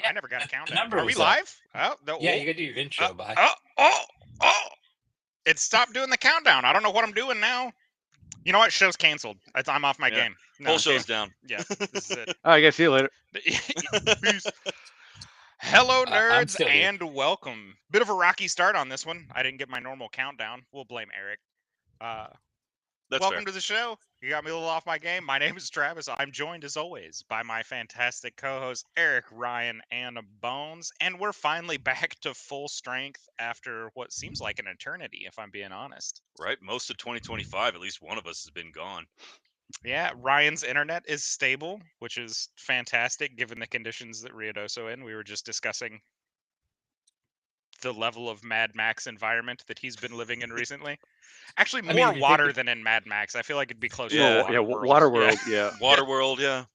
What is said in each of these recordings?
I never got a countdown. number Are we was up. live? Oh, no. Yeah, you gotta do your intro, bye. Oh! It stopped doing the countdown. I don't know what I'm doing now. You know what? Show's canceled. I'm off my Yeah. game. Whole show's down. Yeah, this is it. All right, guys, see you later. Peace. Hello, I'm nerds, still here. and welcome. Bit of a rocky start on this one. I didn't get my normal countdown. We'll blame Eric. That's Welcome fair. to the show. You got me a little off my game. My name is Travis. I'm joined, as always, by my fantastic co-hosts, Eric, Ryan, and Bones. And we're finally back to full strength after what seems like an eternity, if I'm being honest. Right? Most of 2025, at least one of us has been gone. Yeah, Ryan's internet is stable, which is fantastic given the conditions that Riodoso in. We were just discussing the level of Mad Max environment that he's been living in recently. Actually, I more mean, water than in Mad Max. I feel like it'd be closer Yeah. to Yeah, Waterworld. Waterworld, yeah. Waterworld, yeah.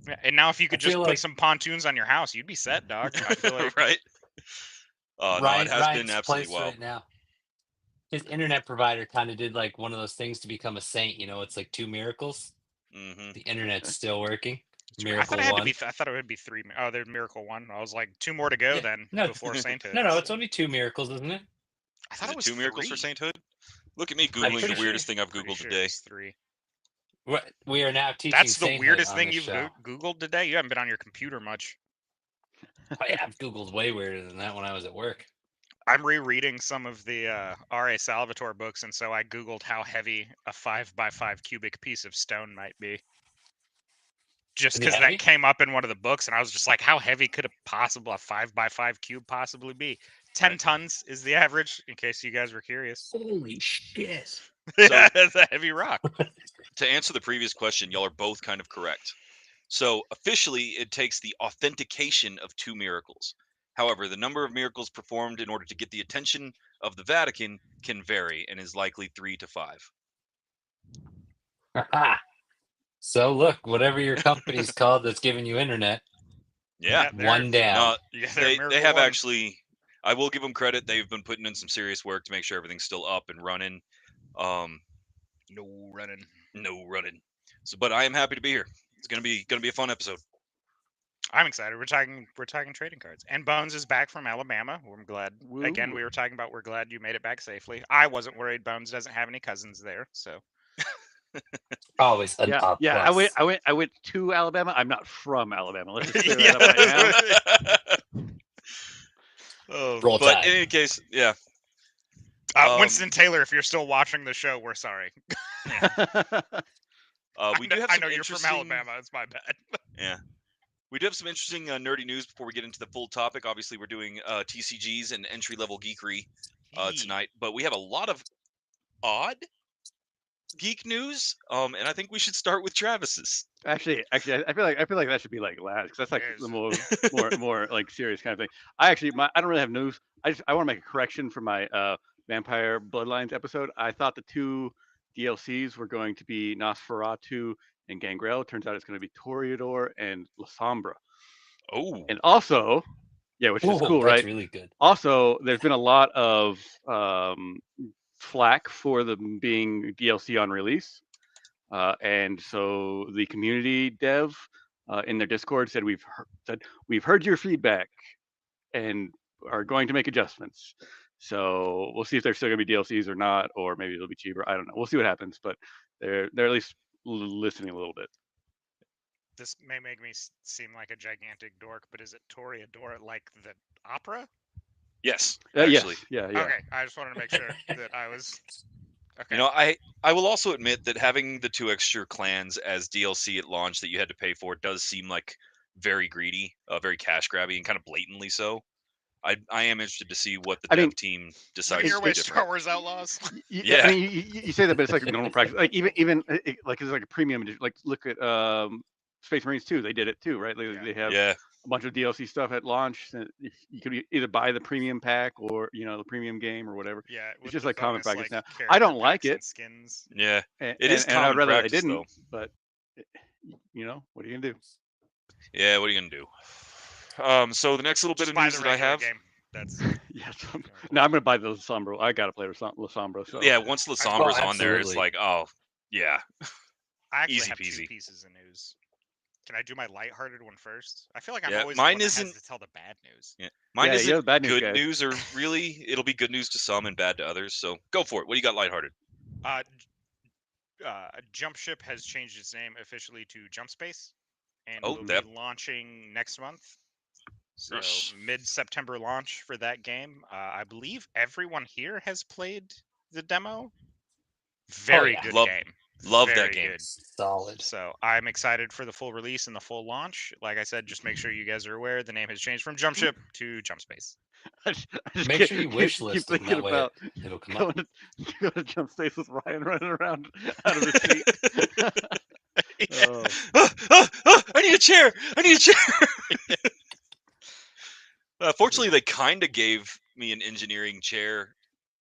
Yeah, and now if you could I just feel put like- some pontoons on your house, you'd be set, dog. I feel like Right? No, Ryan, it has Ryan's been absolutely place wild. right now. His internet provider kind of did like one of those things to become a saint. You know, it's like 2 miracles. Mm-hmm. The internet's still working. I Miracle thought it had to 1. be. I thought it would be 3. Oh, there's Miracle 1. I was like 2 more to go Yeah, then no, before Sainthood. No, it's only 2 miracles, isn't it? I thought Is it was 2 miracles 3. for sainthood? Look at me I'm Googling pretty the weirdest sure- thing I've Pretty Googled sure today. it's 3. We are now teaching. That's the sainthood weirdest on thing this you've show. Googled today. You haven't been on your computer much. I've Googled way weirder than that when I was at work. I'm rereading some of the R.A. Salvatore books, and so I Googled how heavy a 5x5 cubic piece of stone might be. Just Is it because heavy? that came up in one of the books, and I was just like, how heavy could a 5x5 cube possibly be? 10 tons is the average, in case you guys were curious. Holy shit! Yeah, it's a heavy rock. To answer the previous question, y'all are both kind of correct. So officially, it takes the authentication of 2 miracles. However, the number of miracles performed in order to get the attention of the Vatican can vary and is likely 3 to 5. So look, whatever your company's called that's giving you internet, Yeah. they're- one down. No, Yeah, they're they Miracle have One. actually, I will give them credit. They've been putting in some serious work to make sure everything's still up and running. No running. No running. So, but I am happy to be here. It's gonna be a fun episode. I'm excited. We're talking trading cards. And Bones is back from Alabama. I'm glad. Again, Woo. we were talking about we're glad you made it back safely. I wasn't worried. Bones doesn't have any cousins there, so Always an up. Yeah. plus. I went to Alabama. I'm not from Alabama. Let's just clear that up right now. Roll But Tide. in any case, yeah. Winston Taylor, if you're still watching the show, we're sorry. We do have I some know you're from interesting- Alabama. It's my bad. Yeah. We do have some interesting nerdy news before we get into the full topic. Obviously, we're doing TCGs and entry-level geekery tonight, but we have a lot of odd geek news, and I think we should start with Travis's. Actually, I feel like that should be like last because that's like Yes. the more like serious kind of thing. I don't really have news. I want to make a correction for my Vampire Bloodlines episode. I thought the 2 DLCs were going to be Nosferatu and Gangrel. Turns out it's going to be Toreador and La Sombra. Oh, And also, yeah, which is Whoa, cool, that's right? really good. Also, there's been a lot of flack for them being DLC on release, and so the community dev in their Discord said we've heard your feedback and are going to make adjustments. So we'll see if they're still going to be DLCs or not, or maybe it'll be cheaper. I don't know. We'll see what happens, but they're at least listening a little bit. This may make me seem like a gigantic dork, but is it Toreador like the opera? yes, Yes, actually. yeah. Okay, I just wanted to make sure that I was. Okay. You know, I will also admit that having the 2 extra clans as DLC at launch that you had to pay for does seem like very greedy, very cash grabby, and kind of blatantly so. I am interested to see what the I dev mean, team Know decides your to way, do Star different. Wars Outlaws. Yeah. I mean, you say that, but it's like a normal practice. Like even like it's like a premium edition. Like look at Space Marines 2. They did it too, right? They have Yeah, a bunch of DLC stuff at launch. And you could either buy the premium pack or the premium game or whatever. Yeah, with just the like common bonus, practice now. character I don't like packs and it. Skins. yeah. And, It is and I'd common rather practice, they didn't. though. But what are you gonna do? Yeah, what are you gonna do? So the next little bit Just of buy news the that I regular have. game. That's Yeah. No, I'm gonna buy the La Sombra. I gotta play La Sombra. So Yeah, once La Sombra's on there, it's absolutely. like, oh, yeah. I actually Easy have 2 peasy. pieces of news. Can I do my lighthearted one first? I feel like I'm Yeah, always the mine one that has isn't- to tell the bad news. Yeah. Mine Yeah, isn't you're the bad news good guy. news, or really, it'll be good news to some and bad to others. So go for it. What do you got lighthearted? Jump Ship has changed its name officially to Jump Space, and Oh, will that- be launching next month. So Yes. mid-September launch for that game. I believe everyone here has played the demo. Very yeah. good Love- game. love that Very game. good. Solid. So I'm excited for the full release and the full launch. Like I said, just make sure you guys are aware the name has changed from Jump Ship to Jump Space. I just Make keep- sure you keep- wish keep list them. thinking That way about it'll come up. going to Jump Space with Ryan running around out of his seat. Oh. I need a chair. I need a chair. Fortunately, they kind of gave me an engineering chair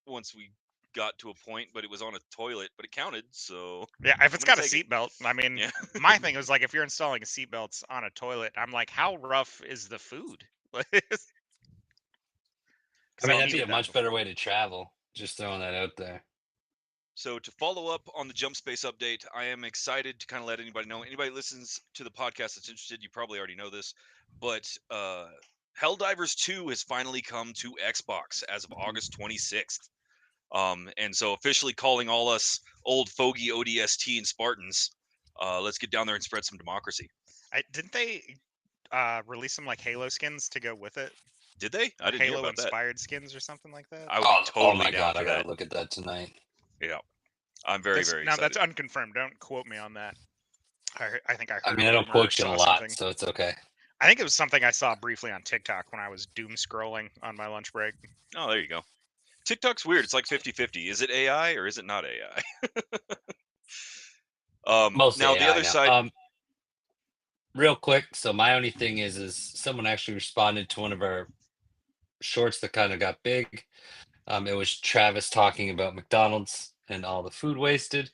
once we got to a point, but it was on a toilet, but it counted. So Yeah, if it's gonna got a take it. seatbelt, I mean, yeah, my thing was like, if you're installing seatbelts on a toilet, I'm like, how rough is the food? I mean, I'll that'd need be a that much before. better way to travel. Just throwing that out there. So to follow up on the Jump Space update, I am excited to kind of let anybody know. Anybody listens to the podcast that's interested, you probably already know this, but Helldivers 2 has finally come to Xbox as of August 26th. And so officially calling all us old fogey ODST and Spartans, let's get down there and spread some democracy. Didn't they release some like Halo skins to go with it? Did they? I didn't hear Halo about that. inspired skins or something like that. I would be totally my down god, for I gotta that. look at that tonight. Yeah, I'm very, That's- very now excited. that's unconfirmed. Don't quote me on that. I think I heard. I mean, a I don't rumor or quote you a saw lot, something. so it's okay. I think it was something I saw briefly on TikTok when I was doom scrolling on my lunch break. Oh, there you go. TikTok's weird. It's like 50-50. Is it AI or is it not AI? Mostly Now the AI other now. side. Real quick. So my only thing is someone actually responded to one of our shorts that kind of got big. It was Travis talking about McDonald's and all the food wasted.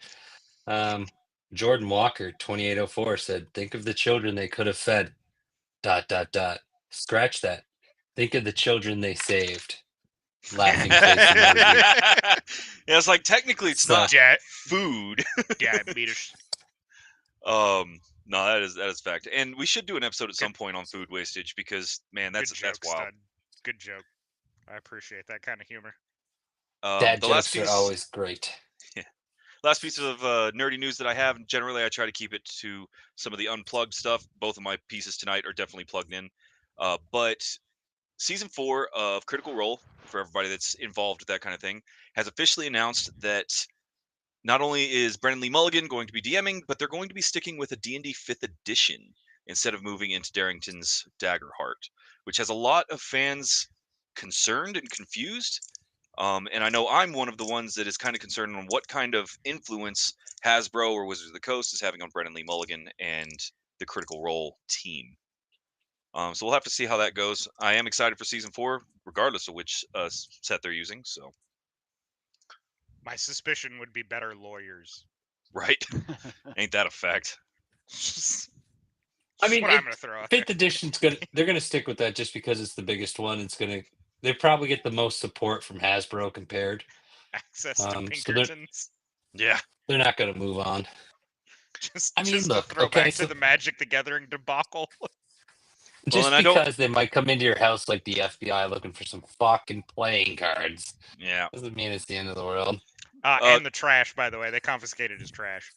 Jordan Walker, 2804, said, "Think of the children they could have fed. ... Scratch that. Think of the children they saved." Laughing face emoji. Yeah, it's like technically it's So- not Jet food. diabetes. No, that is fact. And we should do an episode at some point on food wastage because man, Good that's joke, wild. stud. Good joke. I appreciate that kind of humor. Dad The last jokes are piece, always great. last piece of nerdy news that I have. Generally, I try to keep it to some of the unplugged stuff. Both of my pieces tonight are definitely plugged in. But season 4 of Critical Role, for everybody that's involved with that kind of thing, has officially announced that not only is Brennan Lee Mulligan going to be DMing, but they're going to be sticking with a D&D 5th edition instead of moving into Darrington's Daggerheart, which has a lot of fans concerned and confused. And I know I'm one of the ones that is kind of concerned on what kind of influence Hasbro or Wizards of the Coast is having on Brennan Lee Mulligan and the Critical Role team. So we'll have to see how that goes. I am excited for season 4, regardless of which set they're using. So My suspicion would be better lawyers. right, ain't that a fact? I mean, what I'm going to throw out there. Fifth edition's gonna they're gonna stick with that just because it's the biggest one. It's gonna they probably get the most support from Hasbro compared. Access to so they're- Pinkertons. Yeah. They're not gonna move on. I mean, just look, to throw okay, back so- to the Magic the Gathering debacle. Just and I don't- because they might come into your house like the FBI looking for some fucking playing cards Yeah. doesn't mean it's the end of the world. And the trash, by the way, they confiscated his trash.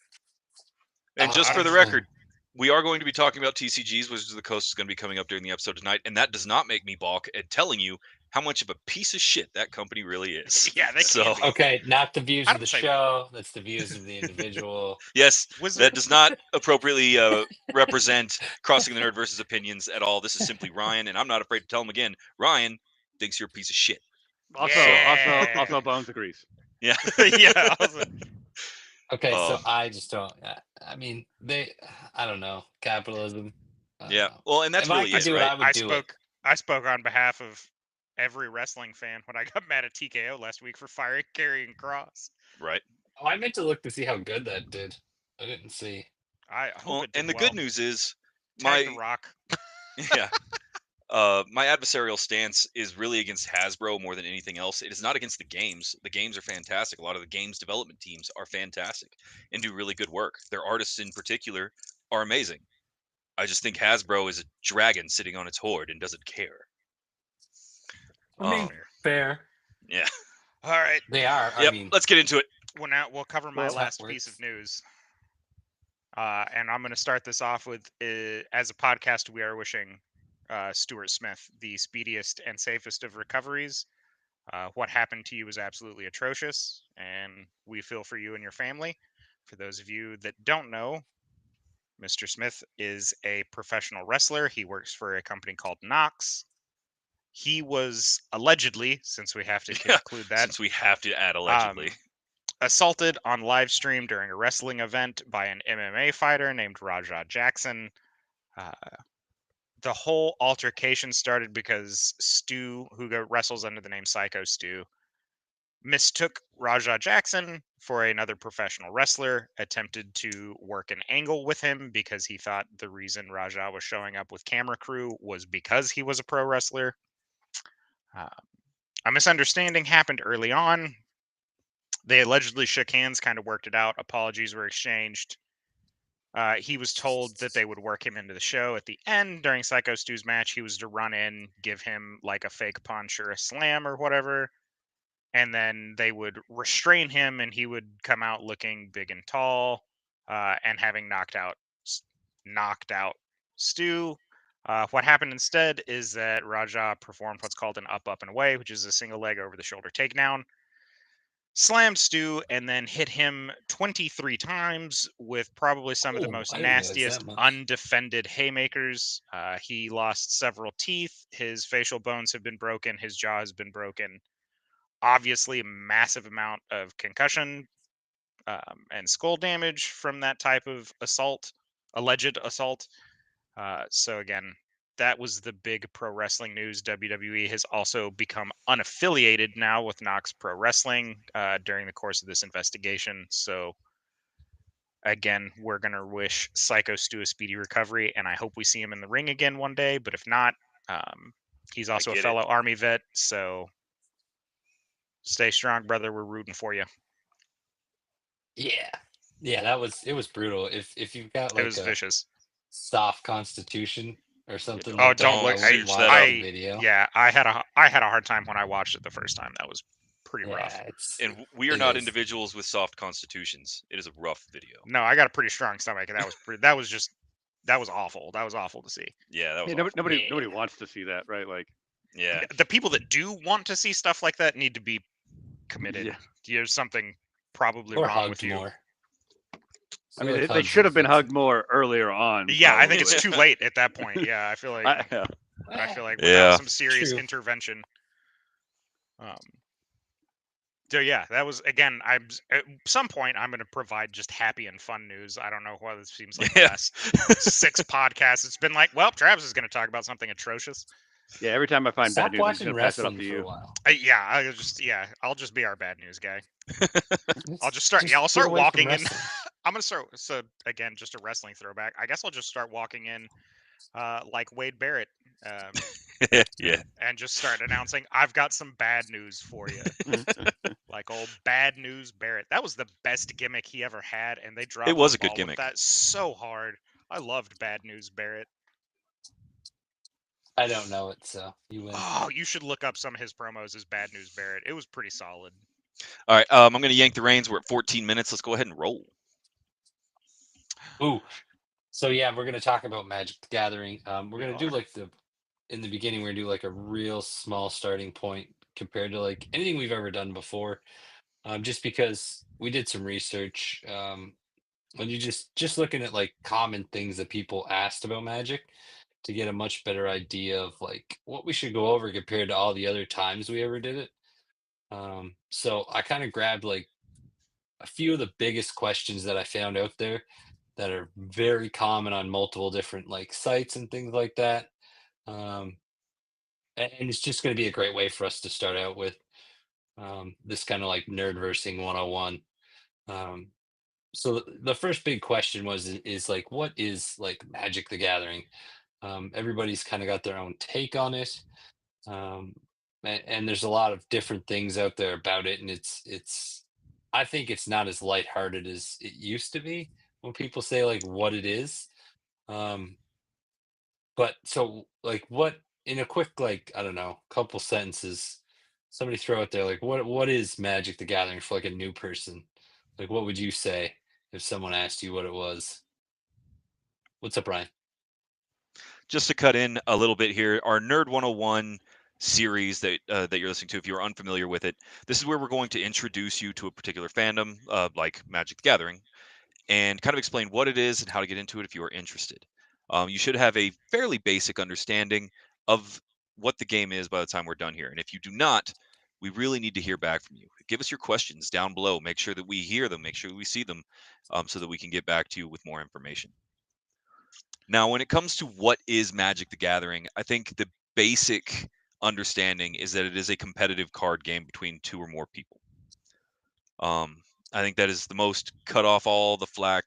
And just for the Honestly. record, we are going to be talking about TCGs. Wizards of the Coast is going to be coming up during the episode tonight, and that does not make me balk at telling you how much of a piece of shit that company really is. Yeah, they So- can't be. Okay, not the views I of don't the say- show. That's the views of the individual. Yes, Wizard- that does not appropriately represent Crossing the Nerd versus opinions at all. This is simply Ryan, and I'm not afraid to tell him again. Ryan thinks you're a piece of shit. Also, Bones agrees. Yeah. yeah. Also, Okay, so Um, I just don't. I mean, I don't know. Capitalism. I don't Yeah. know. Well, and that's If I really could it, do it, right? I would do it. I spoke on behalf of every wrestling fan when I got mad at TKO last week for firing Karrion Kross. Right. Oh, I meant to look to see how good that did. I didn't see. I hope Well, it did and the well. good news is Tag my The Rock. yeah. My adversarial stance is really against Hasbro more than anything else. It is not against the games. The games are fantastic. A lot of the games development teams are fantastic and do really good work. Their artists in particular are amazing. I just think Hasbro is a dragon sitting on its hoard and doesn't care. I mean, fair. Yeah. All right. They are. Yep. I mean, Let's get into it. We'll cover my Well, that last piece of works. news. And I'm going to start this off with, as a podcast, we are wishing Stuart Smith the speediest and safest of recoveries. What happened to you was absolutely atrocious, and we feel for you and your family. For those of you that don't know, Mr. Smith is a professional wrestler. He works for a company called Knox. He was allegedly, since we have to conclude that, Since we have to add allegedly. assaulted on live stream during a wrestling event by an MMA fighter named Raja Jackson. The whole altercation started because Stu, who wrestles under the name Psycho Stu, mistook Raja Jackson for another professional wrestler, attempted to work an angle with him because he thought the reason Raja was showing up with camera crew was because he was a pro wrestler. A misunderstanding happened early on. They allegedly shook hands, kind of worked it out. Apologies were exchanged. He was told that they would work him into the show. At the end, during Psycho Stu's match, he was to run in, give him like a fake punch or a slam or whatever, and then they would restrain him, and he would come out looking big and tall, and having knocked out Stu. What happened instead is that Raja performed what's called an up and away, which is a single leg over the shoulder takedown. Slammed Stu and then hit him 23 times with probably some of the most I didn't realize nastiest that much. undefended haymakers. He lost several teeth. His facial bones have been broken. His jaw has been broken. Obviously, a massive amount of concussion and skull damage from that type of assault, alleged assault. So again, that was the big pro wrestling news. WWE has also become unaffiliated now with Knox Pro Wrestling during the course of this investigation. So again, we're going to wish Psycho Stu a speedy recovery, and I hope we see him in the ring again one day. But if not, he's also a get it. fellow Army vet. So stay strong, brother. We're rooting for you. Yeah, it was brutal. If you've got It like was a vicious. soft constitution or something Oh, like that, don't look. I wouldn't search watch that the up. video. Yeah, I had a hard time when I watched it the first time. That was pretty rough. Yeah, it's And we are it not is. individuals with soft constitutions. It is a rough video. No, I got a pretty strong stomach, and that was that was awful. That was awful to see. Yeah, that was Hey, awful. nobody wants to see that, right? Like, Yeah. The people that do want to see stuff like that need to be committed. yeah. There's something probably Or wrong with hugged you. more. I mean, Like they hugs should and have been fixes. hugged more earlier on. Yeah, I think Probably. it's too late at that point. Yeah, I feel like I without Yeah. some serious True. intervention. So yeah, that was again. At some point I'm going to provide just happy and fun news. I don't know why this seems like the Yeah. last 6 podcasts. It's been like, well, Travis is going to talk about something atrocious. Yeah, every time I find Stop bad news, I'm just watching gonna pass it off wrestling to for a you. while. I'll just be our bad news guy. I'll just start. Yeah, I'll get start away from walking in. wrestling. I'm gonna start. So again, just a wrestling throwback. I guess I'll just start walking in, like Wade Barrett, Yeah. and just start announcing, "I've got some bad news for you." Like old Bad News Barrett. That was the best gimmick he ever had, and they dropped. was the a good ball with gimmick. That so hard. I loved Bad News Barrett. I don't know it, so you win. Oh, you should look up some of his promos as Bad News Barrett. It was pretty solid. All right. I'm going to yank the reins. We're at 14 minutes. Let's go ahead and roll. Ooh. So yeah, we're gonna talk about Magic the Gathering. We're We gonna do are. like in the beginning, we're gonna do like a real small starting point compared to like anything we've ever done before. Just because we did some research. When you just looking at like common things that people asked about Magic to get a much better idea of like what we should go over compared to all the other times we ever did it. So I kind of grabbed like a few of the biggest questions that I found out there that are very common on multiple different like sites and things like that. Um, and it's just going to be a great way for us to start out with this kind of like nerd versing 101. So the first big question is like, what is like Magic the Gathering? Everybody's kind of got their own take on it. And there's a lot of different things out there about it. And it's, I think it's not as lighthearted as it used to be when people say like what it is. But so, like, what in a quick, like, I don't know, couple sentences, somebody throw it there, like, what is Magic the Gathering for like a new person? Like, what would you say if someone asked you what it was? What's up, Ryan? Just to cut in a little bit here, our Nerd 101 series that you're listening to, if you're unfamiliar with it, this is where we're going to introduce you to a particular fandom, like Magic the Gathering, and kind of explain what it is and how to get into it if you are interested. You should have a fairly basic understanding of what the game is by the time we're done here. And if you do not, we really need to hear back from you. Give us your questions down below. Make sure that we hear them. Make sure we see them, so that we can get back to you with more information. Now, when it comes to what is Magic the Gathering, I think the basic understanding is that it is a competitive card game between 2 or more people. I think that is the most cut off all the flack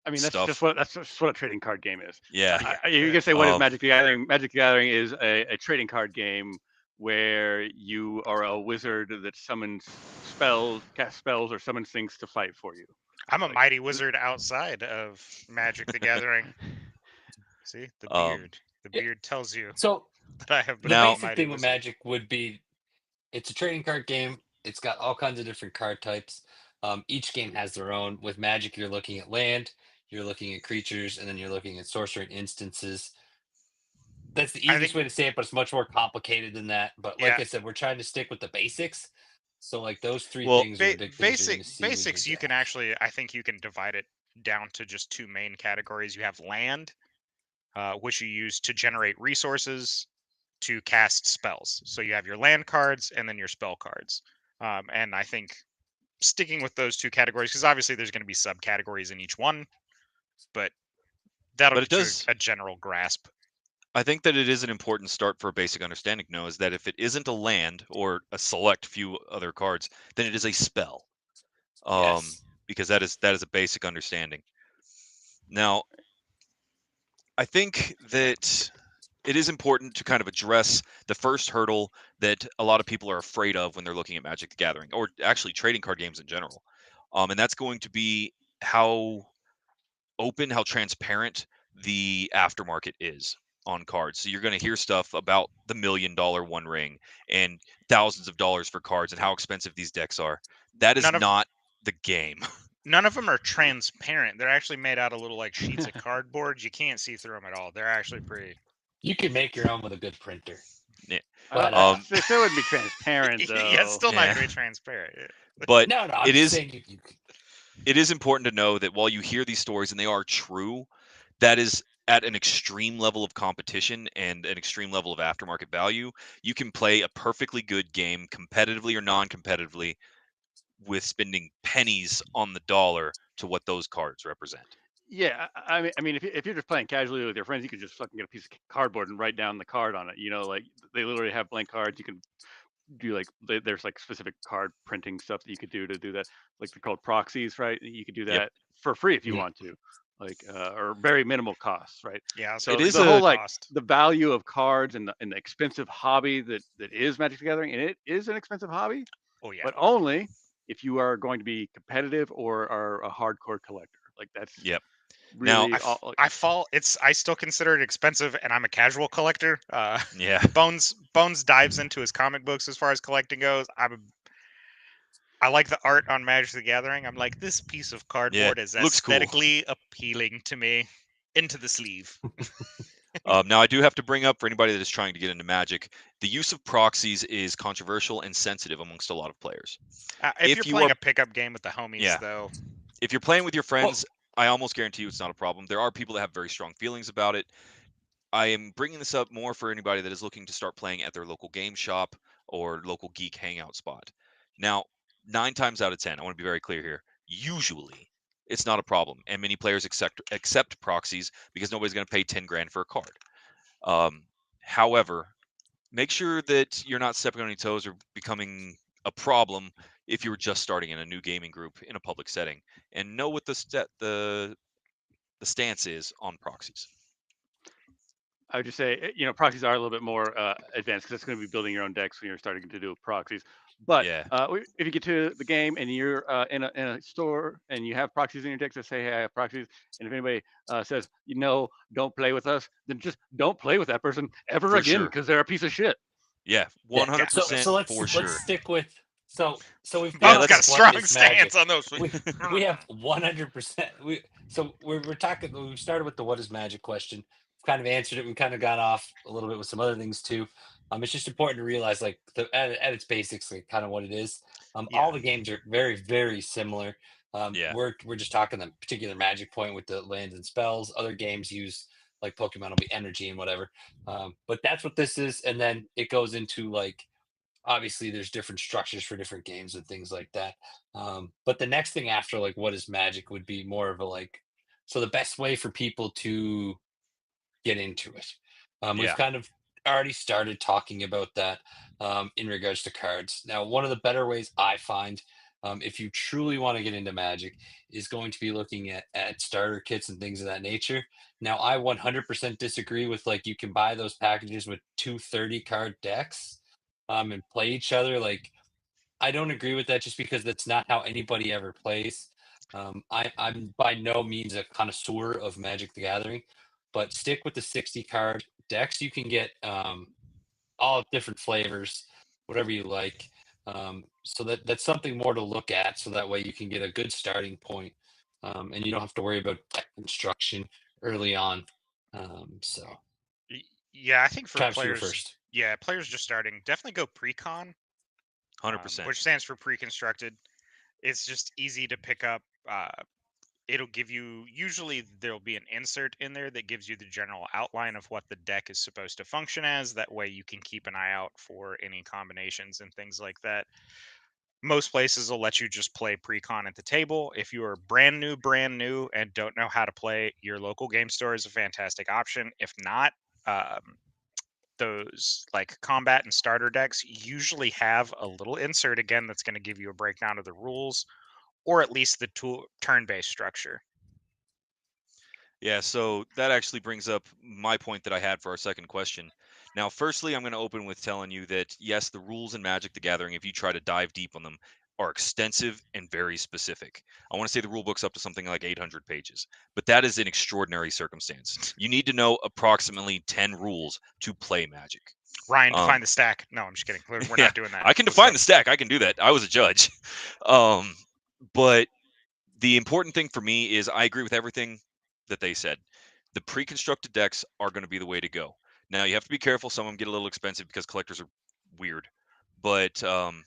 I mean, stuff. that's just what a trading card game is. Yeah. You can say what is Um, Magic the Gathering? Magic the Gathering is a trading card game where you are a wizard that summons spells, casts spells, or summons things to fight for you. I'm a Like, mighty wizard outside of Magic the Gathering. See the beard. The Yeah. beard tells you So that I have the become a basic mighty thing with wizard. Magic would be it's a trading card game. It's got all kinds of different card types. Each game has their own. With Magic, you're looking at land, you're looking at creatures, and then you're looking at sorcery and instances. That's the I easiest think way to say it, but it's much more complicated than that. But like yeah. I said, we're trying to stick with the basics. So like those three Well, things are the big things you're going to see with your Basics you can deck. actually I think you can divide it down to just 2 main categories. You have land, which you use to generate resources to cast spells. So you have your land cards and then your spell cards. And I think sticking with those 2 categories, because obviously there's going to be subcategories in each one, but that'll but it get you does. a general grasp. I think that it is an important start for a basic understanding. No, is that if it isn't a land or a select few other cards, then it is a spell. Yes. Because that is a basic understanding. Now, I think that it is important to kind of address the first hurdle that a lot of people are afraid of when they're looking at Magic the Gathering, or actually trading card games in general. And that's going to be how open, how transparent the aftermarket is on cards. So you're going to hear stuff about the $1 million One Ring and thousands of dollars for cards and how expensive these decks are. That is None of not the game. none of them are transparent. They're actually made out of little like sheets of cardboard. You can't see through them at all. They're actually pretty. You can make your own with a good printer. Yeah. But They still wouldn't be transparent though. Yeah, it's still not Yeah. gonna be transparent. But no, I'm it just is saying it is important to know that while you hear these stories and they are true, that is at an extreme level of competition and an extreme level of aftermarket value. You can play a perfectly good game competitively or non-competitively with spending pennies on the dollar to what those cards represent. Yeah, I mean, if you're just playing casually with your friends, you can just fucking get a piece of cardboard and write down the card on it. You know, like they literally have blank cards. You can do like there's like specific card printing stuff that you could do to do that. Like they're called proxies, right? You could do Yep. that for free if you Mhm. want to, like or very minimal costs, right? Yeah, So It is the whole a like cost. the value of cards and the expensive hobby that is Magic the Gathering, and it is an expensive hobby, Oh yeah. but only if you are going to be competitive or are a hardcore collector. Like that's Yep. Now, really all. I still consider it expensive, and I'm a casual collector. yeah. Bones dives into his comic books as far as collecting goes. I like the art on Magic the Gathering. I'm like, this piece of cardboard is looks cool. aesthetically appealing to me. Into the sleeve. Now, I do have to bring up for anybody that is trying to get into Magic, the use of proxies is controversial and sensitive amongst a lot of players. If If you're you playing are- a pickup game with the homies, Yeah. though, If you're playing with your friends, I almost guarantee you it's not a problem. There are people that have very strong feelings about it. I am bringing this up more for anybody that is looking to start playing at their local game shop or local geek hangout spot. Now, 9 times out of 10, I want to be very clear here. Usually, it's not a problem, and many players accept proxies because nobody's going to pay 10 grand for a card. However, make sure that you're not stepping on any toes or becoming a problem if you're just starting in a new gaming group in a public setting, and know what the stance is on proxies. I would just say, proxies are a little bit more advanced because it's going to be building your own decks when you're starting to do proxies. But Yeah. if you get to the game and you're in a store and you have proxies in your decks that say, "Hey, I have proxies," and if anybody says, don't play with us, then just don't play with that person ever For again sure. because they're a piece of shit. Yeah, Yeah. 100% So let's for sure. let's stick with so we've Yeah, got Bones got a let's- like, what strong is magic? stance on those. We have 100%. We're talking. We started with the what is magic question. We've kind of answered it. We kind of got off a little bit with some other things too. It's just important to realize, like, at its basics, like, kind of what it is. All Yeah. the games are very, very similar. Yeah. We're just talking the particular magic point with the lands and spells. Other games use, like Pokemon will be energy and whatever. But that's what this is, and then it goes into, like, obviously there's different structures for different games and things like that. But the next thing after, like, what is magic would be more of a, like, so the best way for people to get into it. We've Yeah. kind of already started talking about that in regards to cards. Now, one of the better ways I find, if you truly want to get into magic, is going to be looking at starter kits and things of that nature. Now, I 100% disagree with, like, you can buy those packages with 230 card decks and play each other. Like, I don't agree with that, just because that's not how anybody ever plays. I'm by no means a connoisseur of Magic the Gathering, but stick with the 60 card decks. You can get all different flavors, whatever you like. So that's something more to look at, so that way you can get a good starting point, and you don't have to worry about deck construction early on. So, Yeah, I think for Travis, you were players, first. players just starting, definitely go pre-con, 100%. which stands for pre-constructed. It's just easy to pick up. It'll give you, usually there'll be an insert in there that gives you the general outline of what the deck is supposed to function as. That way you can keep an eye out for any combinations and things like that. Most places will let you just play pre-con at the table. If you are brand new and don't know how to play, your local game store is a fantastic option. If not, those like combat and starter decks usually have a little insert again that's going to give you a breakdown of the rules, or at least the turn-based structure. Yeah, so that actually brings up my point that I had for our second question. Now, firstly, I'm going to open with telling you that yes, the rules in Magic the Gathering, if you try to dive deep on them, are extensive and very specific. I want to say the rule book's up to something like 800 pages, but that is an extraordinary circumstance. You need to know approximately 10 rules to play Magic. Ryan, define the stack. No, I'm just kidding. We're Yeah, not doing that. I can Let's define go. the stack. I can do that. I was a judge. But the important thing for me is I agree with everything that they said. The pre-constructed decks are going to be the way to go. Now you have to be careful. Some of them get a little expensive because collectors are weird. But again,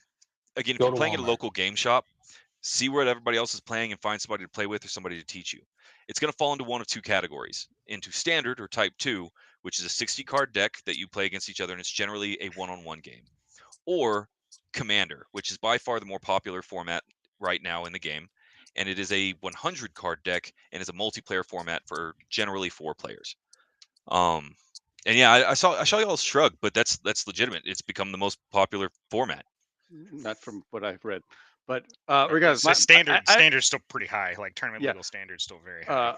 if Go you're to playing at a Walmart. local game shop, see what everybody else is playing and find somebody to play with or somebody to teach you. It's going to fall into one of two categories: into standard or type 2, which is a 60 card deck that you play against each other, and it's generally a one-on-one game, or commander, which is by far the more popular format right now in the game, and it is a 100 card deck and is a multiplayer format for generally 4 players. And yeah, I saw y'all shrug, but that's legitimate. It's become the most popular format. Not from what I've read, but So regardless, standard's still pretty high. Like tournament Yeah. legal standard's still very high.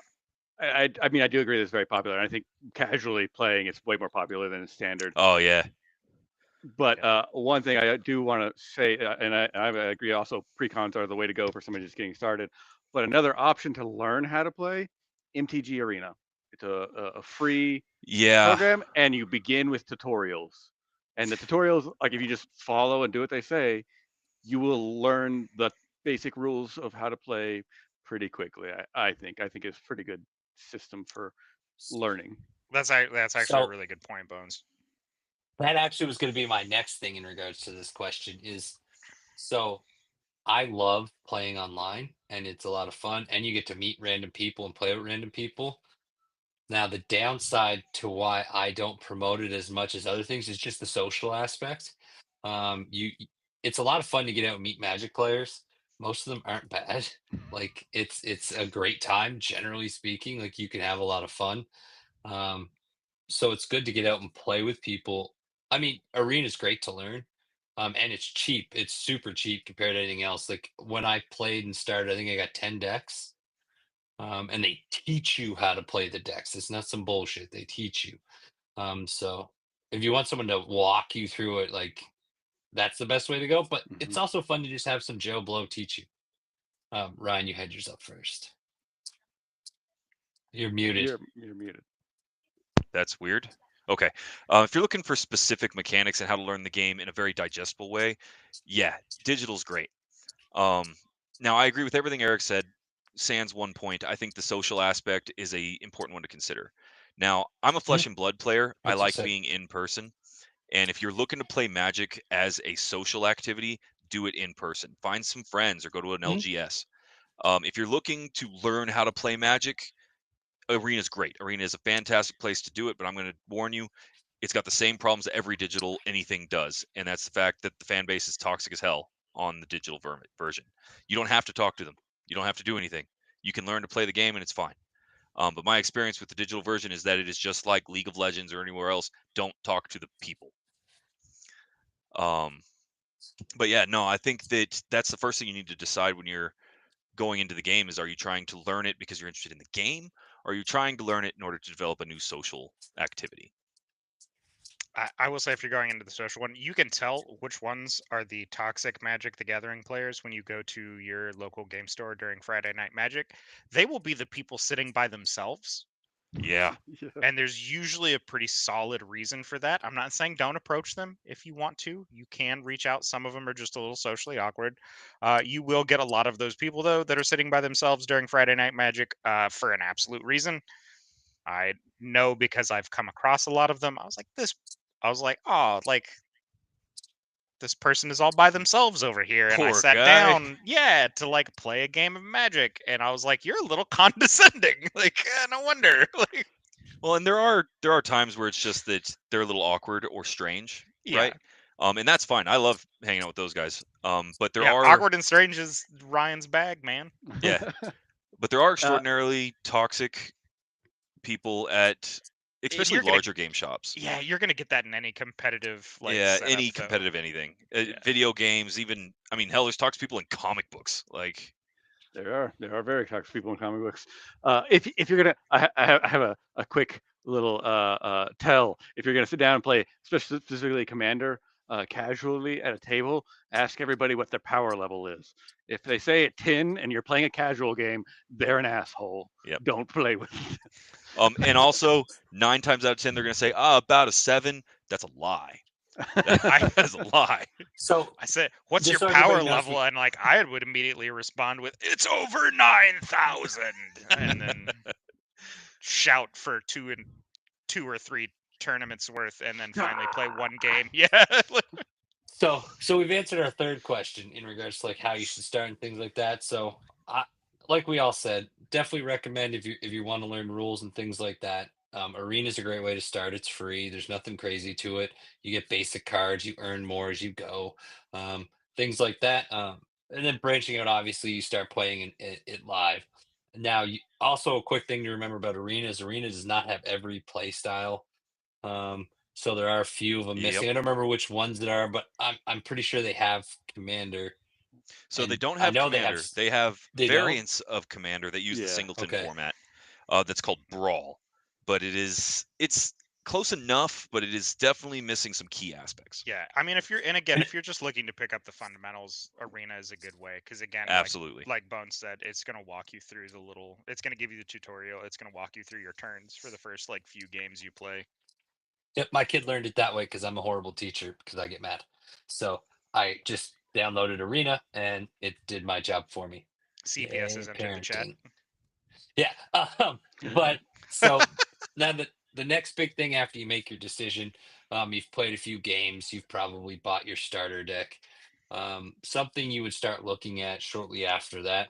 I mean, I do agree that it's very popular. And I think casually playing, it's way more popular than standard. Oh yeah, But one thing I do want to say, and I agree also, pre-cons are the way to go for somebody just getting started. But another option to learn how to play, MTG Arena. It's a free yeah, program, and you begin with tutorials. And the tutorials, like if you just follow and do what they say, you will learn the basic rules of how to play pretty quickly. I think it's a pretty good system for learning. That's actually So- a really good point, Bones. That actually was going to be my next thing in regards to this question is, so I love playing online and it's a lot of fun and you get to meet random people and play with random people. Now, the downside to why I don't promote it as much as other things is just the social aspect. It's a lot of fun to get out and meet Magic players. Most of them aren't bad. Like, it's a great time, generally speaking. Like, you can have a lot of fun. So it's good to get out and play with people. I mean, Arena is great to learn, and it's cheap. It's super cheap compared to anything else. Like when I played and started, I think I got 10 decks, and they teach you how to play the decks. It's not some bullshit. They teach you. So if you want someone to walk you through it, like that's the best way to go. But it's Mhm. also fun to just have some Joe Blow teach you. Ryan, you had yours up first. You're muted. You're muted. That's weird. Okay. If you're looking for specific mechanics and how to learn the game in a very digestible way, yeah, digital's great. Now I agree with everything Eric said. Sans one point, I think the social aspect is a important one to consider. Now, I'm a Flesh and Blood player. I What's it like say? being in person. And if you're looking to play Magic as a social activity, do it in person. Find some friends or go to an Mhm. LGS. If you're looking to learn how to play Magic, Arena's great. Arena is a fantastic place to do it, but I'm going to warn you, it's got the same problems that every digital anything does, and that's the fact that the fan base is toxic as hell on the digital version. You don't have to talk to them. You don't have to do anything. You can learn to play the game, and it's fine. But my experience with the digital version is that it is just like League of Legends or anywhere else. Don't talk to the people. But yeah, no, I think that that's the first thing you need to decide when you're going into the game is, are you trying to learn it because you're interested in the game, or are you trying to learn it in order to develop a new social activity? I will say, if you're going into the social one, you can tell which ones are the toxic Magic the Gathering players when you go to your local game store during Friday Night Magic. They will be the people sitting by themselves. Yeah. Yeah. And there's usually a pretty solid reason for that. I'm not saying don't approach them if you want to. You can reach out. Some of them are just a little socially awkward. You will get a lot of those people, though, that are sitting by themselves during Friday Night Magic for an absolute reason. I know because I've come across a lot of them. I was like, oh, like this person is all by themselves over here. And I Poor sat guy. down, yeah, to like play a game of Magic. And I was like, you're a little condescending. Like, no wonder. Like, Well, and there are times where it's just that they're a little awkward or strange, yeah. right? And that's fine. I love hanging out with those guys. But there Yeah, are, awkward and strange is Ryan's bag, man. yeah, but there are Uh, extraordinarily toxic people at especially You're gonna, larger game shops. yeah, you're gonna get that in any competitive like Yeah, setup, any though. competitive anything, Yeah. video games, even. I mean, hell, there's toxic people in comic books. Like, there are very toxic people in comic books. If you're gonna, I have a quick little tell. If you're gonna sit down and play, specifically Commander, casually at a table, ask everybody what their power level is. If they say a 10 and you're playing a casual game, they're an asshole. yep. Don't play with. And also 9 times out of 10, they're gonna say, about a 7. That's a lie. That is a lie. So I said, "What's just your so power everybody knows, level?" And like I would immediately respond with, "It's over 9,000," and then shout for two or three tournaments worth, and then finally play one game. Yeah. so we've answered our third question in regards to like how you should start and things like that. So I, like we all said, definitely recommend if you want to learn rules and things like that. Arena is a great way to start. It's free. There's nothing crazy to it. You get basic cards. You earn more as you go. Things like that. And then branching out, obviously, you start playing it live. Now, also a quick thing to remember about Arena is Arena does not have every play style. So there are a few of them Yep. missing. I don't remember which ones that are, but I'm pretty sure they have Commander. So they And don't I have know they have Commander. They have they don't? variants of Commander that use the Yeah. singleton Okay. format. That's called Brawl, but it's close enough, but it is definitely missing some key aspects. Yeah, I mean, if you're just looking to pick up the fundamentals, Arena is a good way because again, Absolutely. like Bones said, it's gonna walk you through it's gonna give you the tutorial. It's gonna walk you through your turns for the first like few games you play. Yep, my kid learned it that way because I'm a horrible teacher because I get mad. So I just downloaded Arena and it did my job for me. CPS has Yay, entered the chat. parenting. Yeah. But so now the next big thing after you make your decision, you've played a few games, you've probably bought your starter deck. Something you would start looking at shortly after that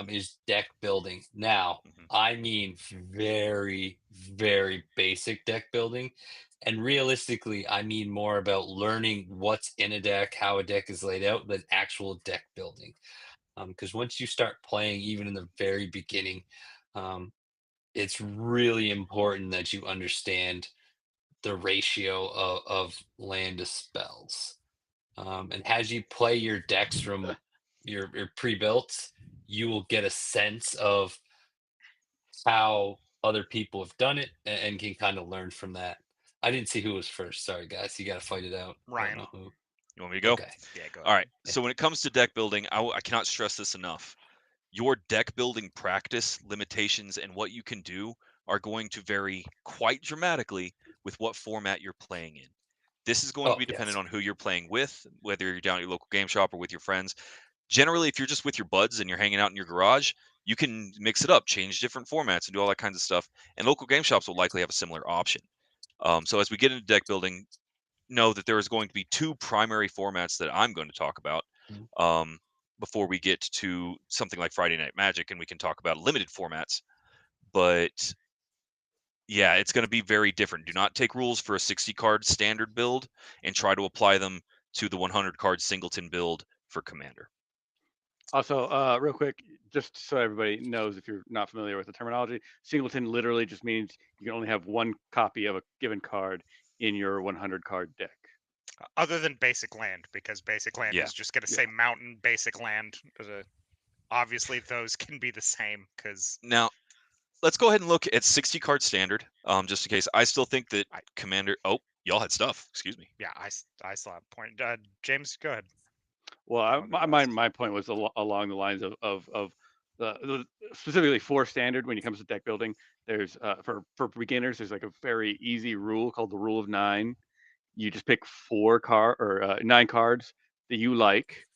is deck building. Now, Mhm. I mean very, very basic deck building. And realistically, I mean more about learning what's in a deck, how a deck is laid out, than actual deck building. Because once you start playing, even in the very beginning, um, it's really important that you understand the ratio of land to spells. And as you play your decks from your pre-built, you will get a sense of how other people have done it and can kind of learn from that. I didn't see who was first. Sorry, guys. You got to fight it out. I don't Ryan, know who. You want me to go? Okay. Yeah, go All ahead. right. So when it comes to deck building, I cannot stress this enough. Your deck building practice, limitations, and what you can do are going to vary quite dramatically with what format you're playing in. This is going to Oh, be dependent yes. on who you're playing with, whether you're down at your local game shop or with your friends. Generally, if you're just with your buds and you're hanging out in your garage, you can mix it up, change different formats, and do all that kinds of stuff. And local game shops will likely have a similar option. So as we get into deck building, know that there is going to be two primary formats that I'm going to talk about Mhm. before we get to something like Friday Night Magic, and we can talk about limited formats. But yeah, it's going to be very different. Do not take rules for a 60 card standard build and try to apply them to the 100 card singleton build for Commander. Also, real quick, just so everybody knows, if you're not familiar with the terminology, singleton literally just means you can only have one copy of a given card in your 100 card deck. Other than basic land, because basic land Yeah. is just going to Yeah. say mountain basic land. Obviously, those can be the same because Now, let's go ahead and look at 60 card standard, just in case. I still think that Commander. Oh, y'all had stuff. Excuse me. yeah, I still have a point. James, go ahead. Well, I'll go last. my point was along the lines of the specifically for standard when it comes to deck building. There's for beginners, there's like a very easy rule called the rule of 9. You just pick 9 cards that you like,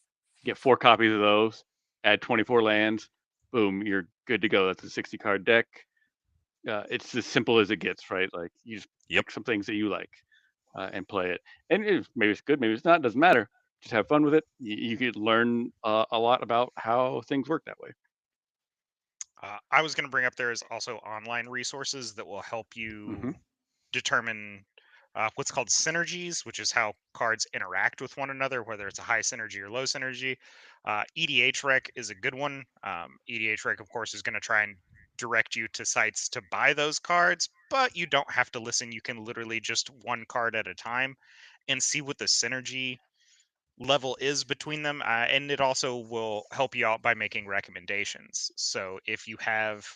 get 4 copies of those, add 24 lands, boom, you're good to go. That's a 60 card deck. It's as simple as it gets, right? Like you just pick some things that you like and play it. And maybe it's good, maybe it's not. Doesn't matter. Just have fun with it. You could learn a lot about how things work that way. I was going to bring up there is also online resources that will help you Mhm. determine what's called synergies, which is how cards interact with one another, whether it's a high synergy or low synergy. EDHREC is a good one. EDHREC, of course, is going to try and direct you to sites to buy those cards, but you don't have to listen. You can literally just one card at a time and see what the synergy level is between them. And it also will help you out by making recommendations. So if you have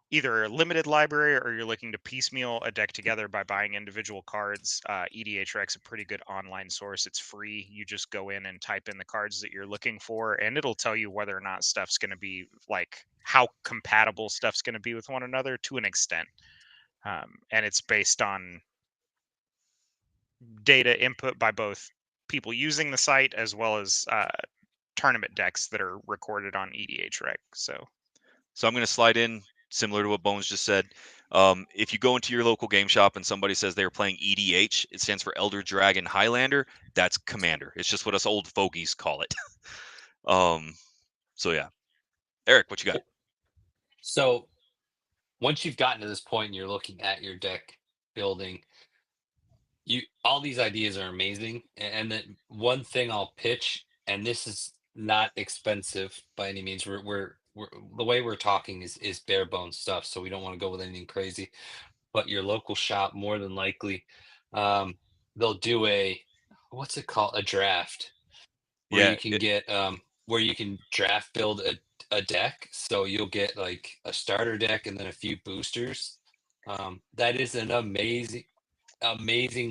either a limited library or you're looking to piecemeal a deck together by buying individual cards, EDHREC's a pretty good online source. It's free. You just go in and type in the cards that you're looking for, and it'll tell you whether or not stuff's going to be like how compatible stuff's going to be with one another to an extent. And it's based on data input by both people using the site as well as tournament decks that are recorded on EDHREC. So I'm going to slide in similar to what Bones just said. If you go into your local game shop and somebody says they're playing EDH, it stands for Elder Dragon Highlander. That's Commander. It's just what us old fogies call it. So yeah, Eric, what you got? So once you've gotten to this point and you're looking at your deck building, all these ideas are amazing. And then one thing I'll pitch, and this is not expensive by any means. We're the way we're talking is bare bones stuff, so we don't want to go with anything crazy. But your local shop, more than likely, um, they'll do what's it called, a draft, where Yeah, you can get where you can draft build a deck. So you'll get like a starter deck and then a few boosters. That is an amazing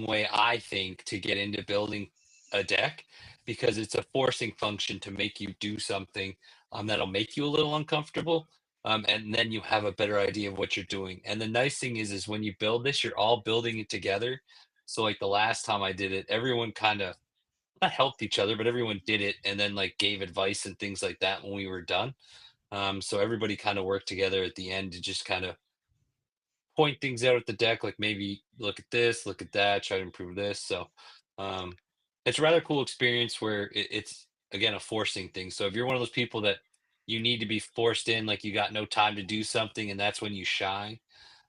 way, I think, to get into building a deck, because it's a forcing function to make you do something that'll make you a little uncomfortable. And then you have a better idea of what you're doing. And the nice thing is when you build this, you're all building it together. So like the last time I did it, everyone kind of not helped each other, but everyone did it and then like gave advice and things like that when we were done. So everybody kind of worked together at the end to just kind of point things out at the deck, like maybe look at this, look at that, try to improve this. So um, it's a rather cool experience where it's again a forcing thing. So if you're one of those people that you need to be forced in, like you got no time to do something, and that's when you shine,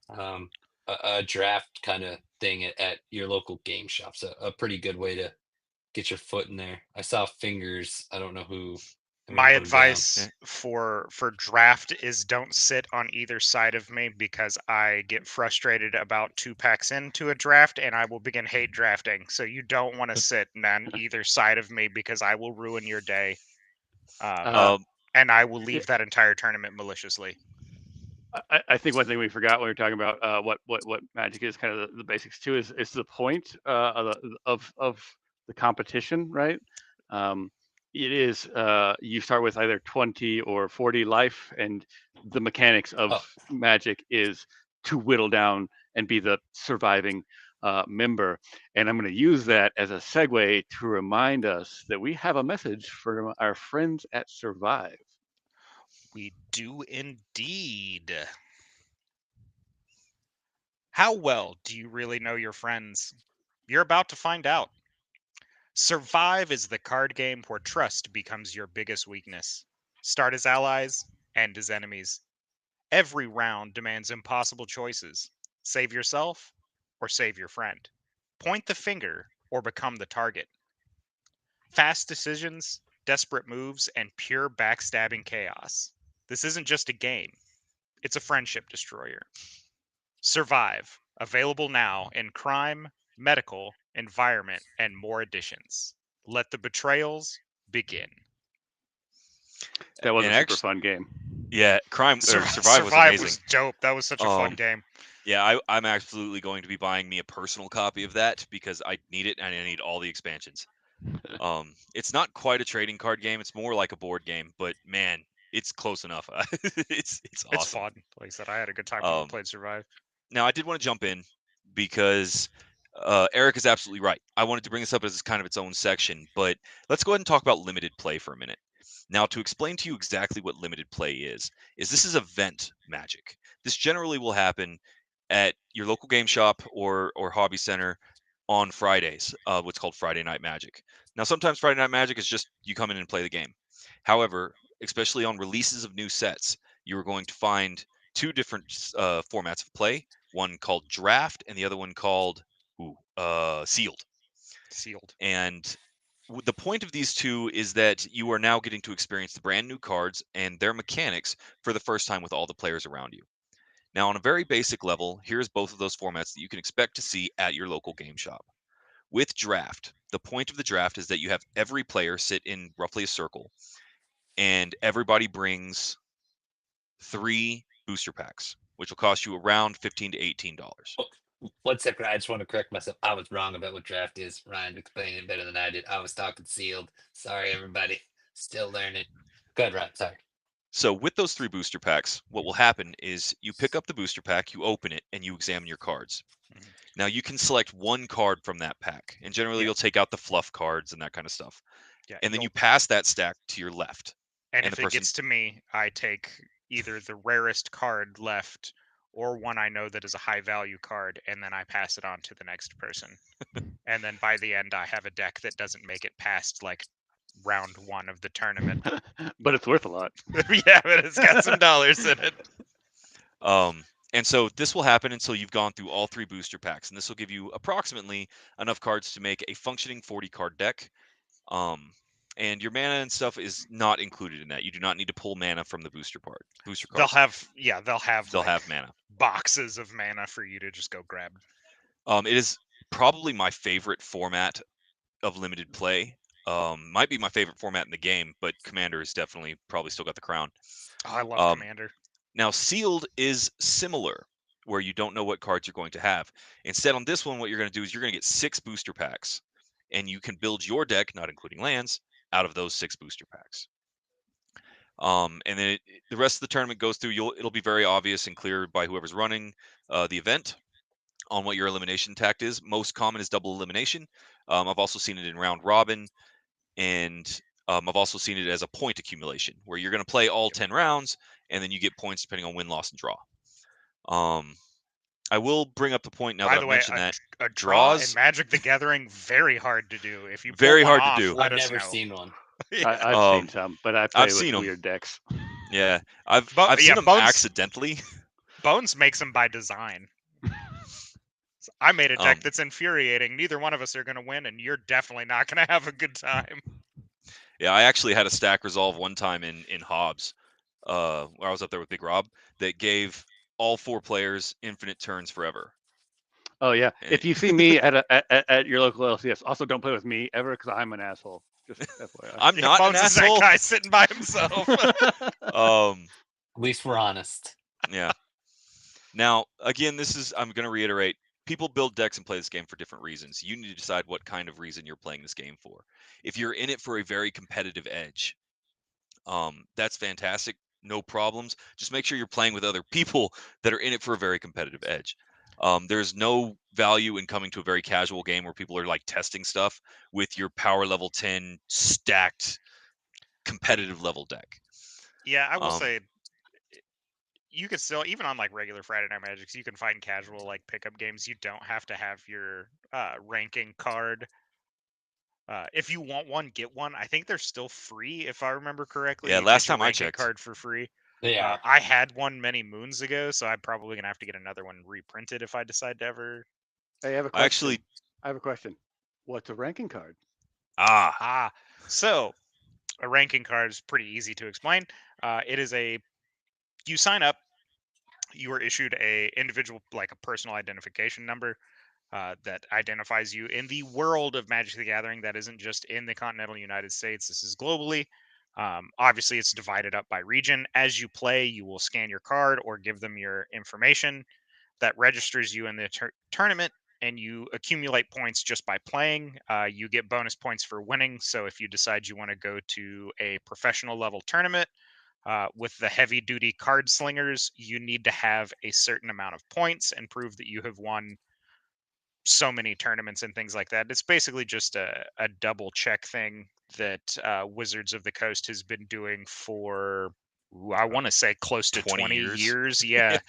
um, a draft kind of thing at your local game shop's a pretty good way to get your foot in there. I saw Fingers. I don't know who. I'm gonna my put him down. advice for draft is don't sit on either side of me, because I get frustrated about 2 packs into a draft and I will begin hate drafting. So you don't want to sit on either side of me, because I will ruin your day. Um, And I will Yeah. leave that entire tournament maliciously. I think one thing we forgot when we were talking about what Magic is, kind of the basics too, is the point of the competition, right? It is you start with either 20 or 40 life, and the mechanics of Oh. Magic is to whittle down and be the surviving member. And I'm going to use that as a segue to remind us that we have a message from our friends at Survive. We do indeed. How well do you really know your friends? You're about to find out. Survive is the card game where trust becomes your biggest weakness. Start as allies, end as enemies. Every round demands impossible choices. Save yourself or save your friend. Point the finger or become the target. Fast decisions, desperate moves, and pure backstabbing chaos. This isn't just a game, it's a friendship destroyer. Survive, available now in crime, medical, environment, and more editions. Let the betrayals begin. That was And a super actu- fun game. Yeah, Survive was amazing. dope. That was such a fun game. Yeah, I'm absolutely going to be buying me a personal copy of that because I need it and I need all the expansions. It's not quite a trading card game; it's more like a board game. But man, it's close enough. It's It's awesome. fun. Like I said, I had a good time when we Um, played Survive. Now, I did want to jump in because Eric is absolutely right. I wanted to bring this up as kind of its own section, but let's go ahead and talk about limited play for a minute. Now, to explain to you exactly what limited play is this is event magic. This generally will happen at your local game shop or hobby center on Fridays, what's called Friday Night Magic. Now, sometimes Friday Night Magic is just you come in and play the game. However, especially on releases of new sets, you are going to find two different formats of play. One called Draft, and the other one called Sealed. Sealed. And the point of these two is that you are now getting to experience the brand new cards and their mechanics for the first time with all the players around you. Now, on a very basic level, here's both of those formats that you can expect to see at your local game shop. With Draft, the point of the draft is that you have every player sit in roughly a circle, and everybody brings 3 booster packs, which will cost you around $15 to $18. 1 second, I just want to correct myself. I was wrong about what draft is. Ryan explained it better than I did. I was talking sealed. Sorry, everybody. Still learning. Go ahead, Ryan. Sorry. So with those 3 booster packs, what will happen is you pick up the booster pack, you open it, and you examine your cards. Mhm. Now you can select one card from that pack, and generally Yeah. you'll take out the fluff cards and that kind of stuff. Yeah. And then you pass that stack to your left. And and if the it person- gets to me, I take either the rarest card left or one I know that is a high value card, and then I pass it on to the next person. And then by the end, I have a deck that doesn't make it past like round 1 of the tournament. But it's worth a lot. Yeah, but it's got some dollars in it. And so this will happen until you've gone through all 3 booster packs, and this will give you approximately enough cards to make a functioning 40 card deck. And your mana and stuff is not included in that. You do not need to pull mana from the booster cards. They'll have They'll like, have mana. boxes of mana for you to just go grab. It is probably my favorite format of limited play. Might be my favorite format in the game, but Commander is definitely probably still got the crown. Oh, I love Commander. Now, Sealed is similar, where you don't know what cards you're going to have. Instead, on this one, what you're going to do is you're going to get 6 booster packs, and you can build your deck, not including lands, out of those 6 booster packs. And then the rest of the tournament goes through. It'll be very obvious and clear by whoever's running the event on what your elimination tact is. Most common is double elimination. I've also seen it in round robin, and I've also seen it as a point accumulation, where you're going to play all 10 rounds, and then you get points depending on win, loss, and draw. I will bring up the point now By that the I've way, mentioned that a draw in draws- Magic the Gathering, very hard to do. If you pull Very one hard to off, do. let I've us never know. seen one. I've seen some, but I play with seen 'em. weird decks. Yeah, I've But- seen yeah, them Bones- accidentally. Bones makes them by design. So I made a deck Um, that's infuriating. Neither one of us are going to win, and you're definitely not going to have a good time. Yeah, I actually had a stack resolve one time in Hobbs, where I was up there with Big Rob, that gave all 4 players infinite turns forever. Oh yeah. If you see me at your local LCS, also don't play with me ever because I'm an asshole. Just FYI. I'm Yeah, not an Bones is that asshole. guy sitting by himself. At least we're honest. Yeah. Now, again, I'm going to reiterate, people build decks and play this game for different reasons. You need to decide what kind of reason you're playing this game for. If you're in it for a very competitive edge, that's fantastic. No problems. Just make sure you're playing with other people that are in it for a very competitive edge. There's no value in coming to a very casual game where people are like testing stuff with your power level 10 stacked competitive level deck. Yeah, I will Um, say you could still, even on like regular Friday Night Magics, you can find casual like pickup games. You don't have to have your ranking card. If you want one, get one. I think they're still free, if I remember correctly. Yeah, You last get your time I ranking checked. card for free. They are. I had one many moons ago, so I'm probably gonna have to get another one reprinted if I decide to ever. I have a I question. actually I have a question. What's a ranking card? So a ranking card is pretty easy to explain. It is you sign up, you are issued a individual, like a personal identification number that identifies you in the world of Magic the Gathering. That isn't just in the continental United States. This is globally. Obviously, it's divided up by region. As you play, you will scan your card or give them your information that registers you in the tournament, and you accumulate points just by playing. You get bonus points for winning. So if you decide you want to go to a professional level tournament, with the heavy duty card slingers, you need to have a certain amount of points and prove that you have won so many tournaments and things like that. It's basically just a double check thing that Wizards of the Coast has been doing for, I want to say, close to 20 years. Yeah.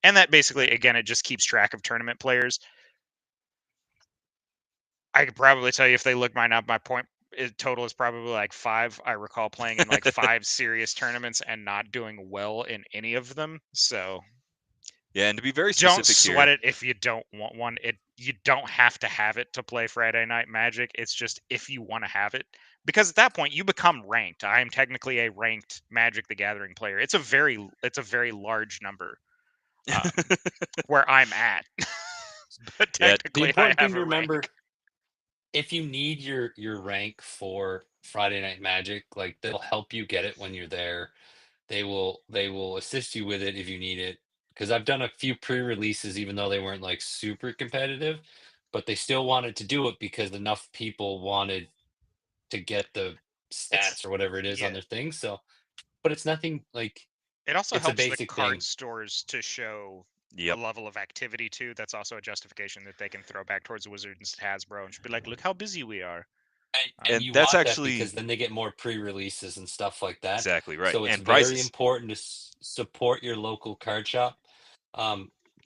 And that basically, again, it just keeps track of tournament players. I could probably tell you if they look mine up, my point total is probably like 5. I recall playing in like 5 serious tournaments and not doing well in any of them. So yeah, and to be very don't specific sweat here, it if you don't want one. You don't have to have it to play Friday Night Magic. It's just if you want to have it, because at that point you become ranked. I am technically a ranked Magic the Gathering player. It's a very large number where I'm at, but Yeah, The technically I important thing have to a remember, rank. if you need your rank for Friday Night Magic, like they'll help you get it when you're there. They will assist you with it if you need it. Because I've done a few pre-releases, even though they weren't like super competitive, but they still wanted to do it because enough people wanted to get the It's stats or whatever it is on yeah. their thing. So, but it's nothing like It also it's a helps the basic card thing. stores to show a yep. level of activity too. That's also a justification that they can throw back towards Wizards and Hasbro and just be like, "Look how busy we are." And And you that's want that actually because then they get more pre-releases and stuff like that. exactly right. So it's And very prizes. important to support your local card shop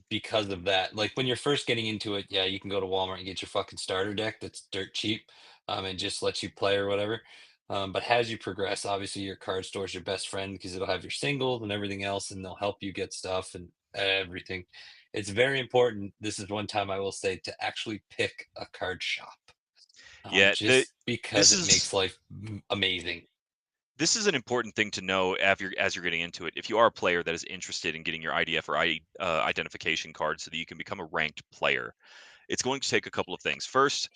because of that. Like when you're first getting into it, yeah, you can go to Walmart and get your fucking starter deck that's dirt cheap and just lets you play or whatever. But as you progress, obviously your card store is your best friend because it'll have your singles and everything else, and they'll help you get stuff and everything. It's very important. This is one time I will say to actually pick a card shop Yeah, just because this it is makes life amazing. this is an important thing to know as you're getting into it. If you are a player that is interested in getting your IDF or identification card so that you can become a ranked player, it's going to take a couple of things. First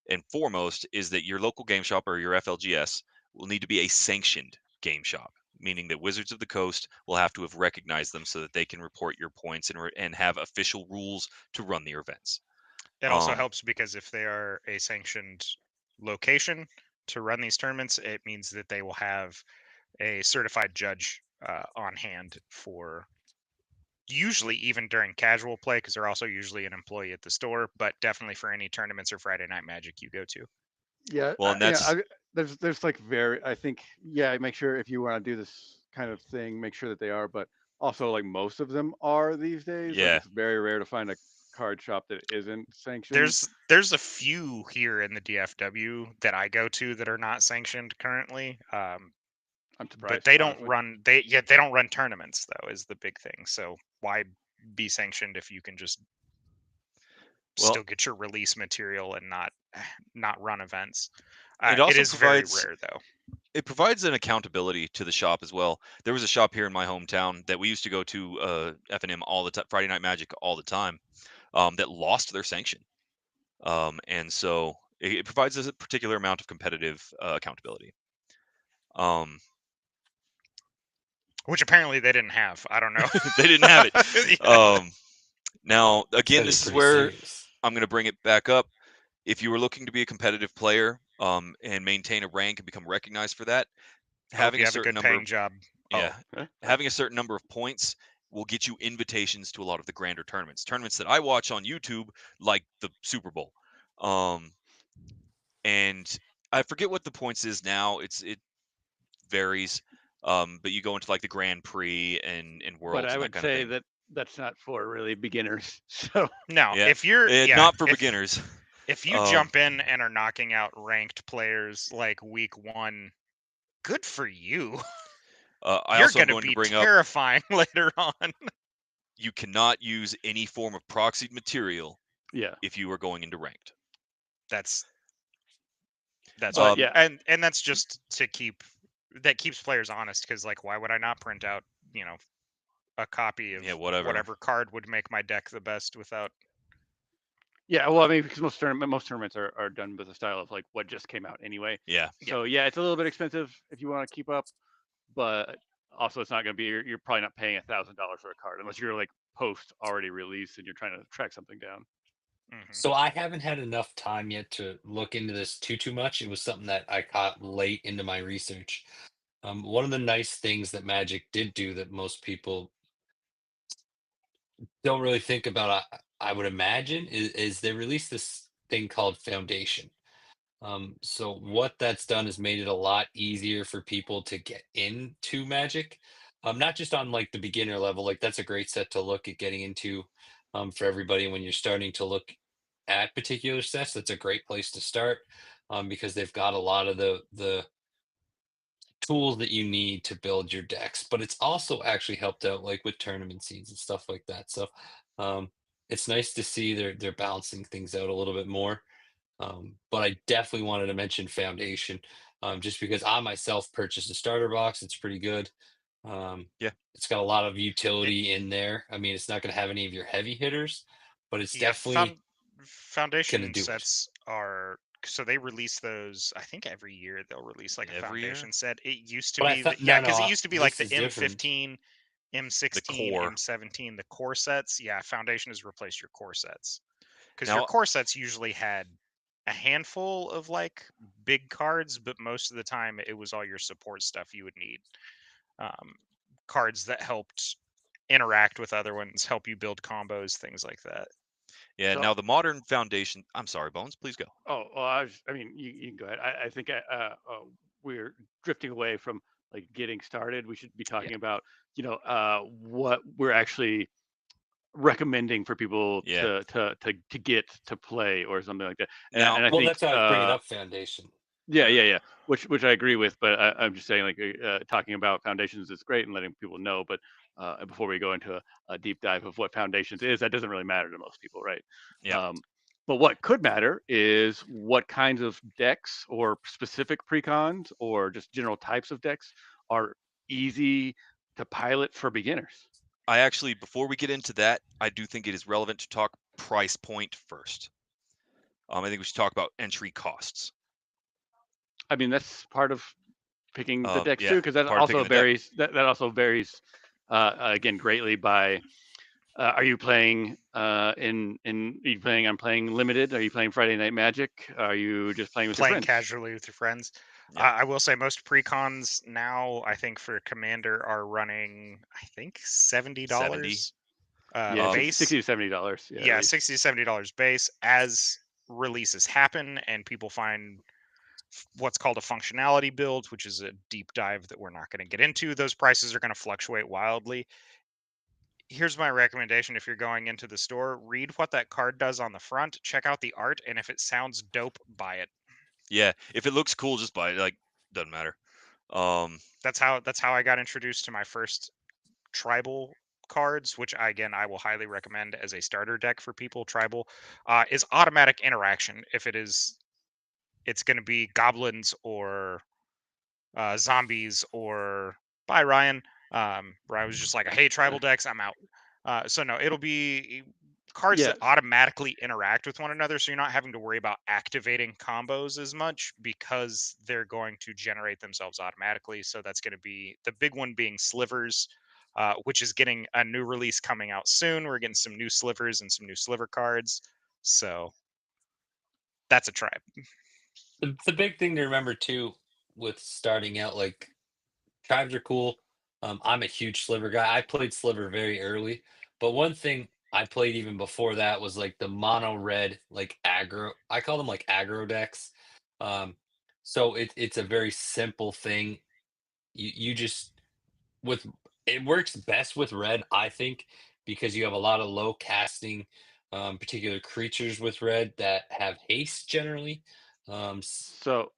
and foremost is that your local game shop or your FLGS will need to be a sanctioned game shop, meaning that Wizards of the Coast will have to have recognized them so that they can report your points and have official rules to run the events. It also Um, helps because if they are a sanctioned location to run these tournaments, it means that they will have a certified judge on hand for usually even during casual play, because they're also usually an employee at the store, but definitely for any tournaments or Friday Night Magic you go to. Yeah, well, and yeah. that's There's like I think yeah. Make sure if you want to do this kind of thing, make sure that they are. But also like most of them are these days. Like yeah. it's very rare to find a card shop that isn't sanctioned. There's a few here in the DFW that I go to that are not sanctioned currently. I'm But surprised. they don't honestly. run they don't run tournaments though, is the big thing. So why be sanctioned if you can just Well, still get your release material and not run events? it It also is very provides rare though. it provides an accountability to the shop as well. There was a shop here in my hometown that we used to go to F&M all the time, Friday Night Magic all the time, that lost their sanction. And so it provides us a particular amount of competitive accountability. Which apparently they didn't have. I don't know. They didn't have it. Yeah. Now, again, Gotta be this is pretty where serious. I'm going to bring it back up. If you were looking to be a competitive player and maintain a rank and become recognized for that, Oh, if having you a have a certain good number paying of job. yeah, Okay. having a certain number of points will get you invitations to a lot of the grander tournaments. Tournaments that I watch on YouTube, like the Super Bowl. And I forget what the points is now. It varies. But you go into like the Grand Prix and But Worlds I and that would kind of say thing. that that's not for really beginners. So No, Yeah, if you're not for beginners. If you jump in and are knocking out ranked players like week 1, good for you. I You're also am gonna going to be bring up terrifying later on. you cannot use any form of proxied material yeah, if you are going into ranked. That's but right. yeah, And that's just to keeps players honest, because like, why would I not print out, a copy of Yeah, whatever. card would make my deck the best without. yeah. Well, I mean, because most tournaments are done with a style of like what just came out anyway. Yeah. So yeah, it's a little bit expensive if you want to keep up, but also it's not going to be. You're probably not paying $1,000 for a card unless you're like post already released and you're trying to track something down. Mhm. So I haven't had enough time yet to look into this too much. It was something that I caught late into my research. One of the nice things that Magic did do that most people don't really think about, I would imagine, is they released this thing called Foundation. So what that's done is made it a lot easier for people to get into Magic. Not just on like the beginner level, like that's a great set to look at getting into for everybody when you're starting to look at particular sets. That's a great place to start because they've got a lot of the tools that you need to build your decks. But it's also actually helped out like with tournament seeds and stuff like that. So um, it's nice to see they're balancing things out a little bit more. But I definitely wanted to mention Foundation, just because I myself purchased a starter box. It's pretty good. Yeah. It's got a lot of utility in there. I mean, it's not going to have any of your heavy hitters, but it's Yeah, definitely going to foundation do it. sets are, so they release those. I think every year they'll release like a Every year? foundation set. It used to But I be thought, yeah, no, because it no, used to be like this the is different. M15, M16, core. M17, the core sets. Yeah, foundation has replaced your core sets, because your Now, core sets usually had a handful of like big cards, but most of the time it was all your support stuff you would need. Cards that helped interact with other ones, help you build combos, things like that. yeah, So- now the modern Foundation. I'm sorry, Bones, please go. Oh, well, I mean, you can go ahead. I think we're drifting away from like getting started. We should be talking about, what we're actually recommending for people Yeah. to get to play or something like that. And, Now- and I Well, think that's why I was bringing up Foundation. yeah, which I agree with, but I'm just saying like talking about foundations is great and letting people know, but before we go into a deep dive of what foundations is, that doesn't really matter to most people, right? Yeah. But what could matter is what kinds of decks or specific precons or just general types of decks are easy to pilot for beginners. I actually, before we get into that, I do think it is relevant to talk price point first. I think we should talk about entry costs. I mean, that's part of picking the decks yeah, too, because that part of also picking the deck. varies. That also varies again greatly by. Are you playing are you playing on playing limited? Are you playing Friday Night Magic? Are you just playing with your Playing friends? casually with your friends. Yeah. I will say most precons now, I think for Commander, are running, I think $70 Yeah, base. $60 to $70. Yeah, $60 to $70 base. As releases happen and people find what's called a functionality build, which is a deep dive that we're not going to get into, those prices are going to fluctuate wildly. Here's my recommendation: if you're going into the store, read what that card does on the front, check out the art, and if it sounds dope, buy it. Yeah, if it looks cool, just buy it. Like, doesn't matter. That's how I got introduced to my first tribal cards, which I will highly recommend as a starter deck for people. Tribal is automatic interaction. If it's going to be goblins or zombies or bye Ryan. Where I was just like, I hate tribal decks, I'm out. So no, it'll be cards that Yes. automatically interact with one another, so you're not having to worry about activating combos as much because they're going to generate themselves automatically. So that's going to be the big one being slivers, which is getting a new release coming out soon. We're getting some new slivers and some new sliver cards. So that's a tribe. The big thing to remember too with starting out, like tribes are cool. I'm a huge sliver guy. I played sliver very early, but one thing I played even before that was like the mono red, like aggro. I call them like aggro decks. Um, so it's a very simple thing. You just with it works best with red, I think, because you have a lot of low casting, particular creatures with red that have haste generally, So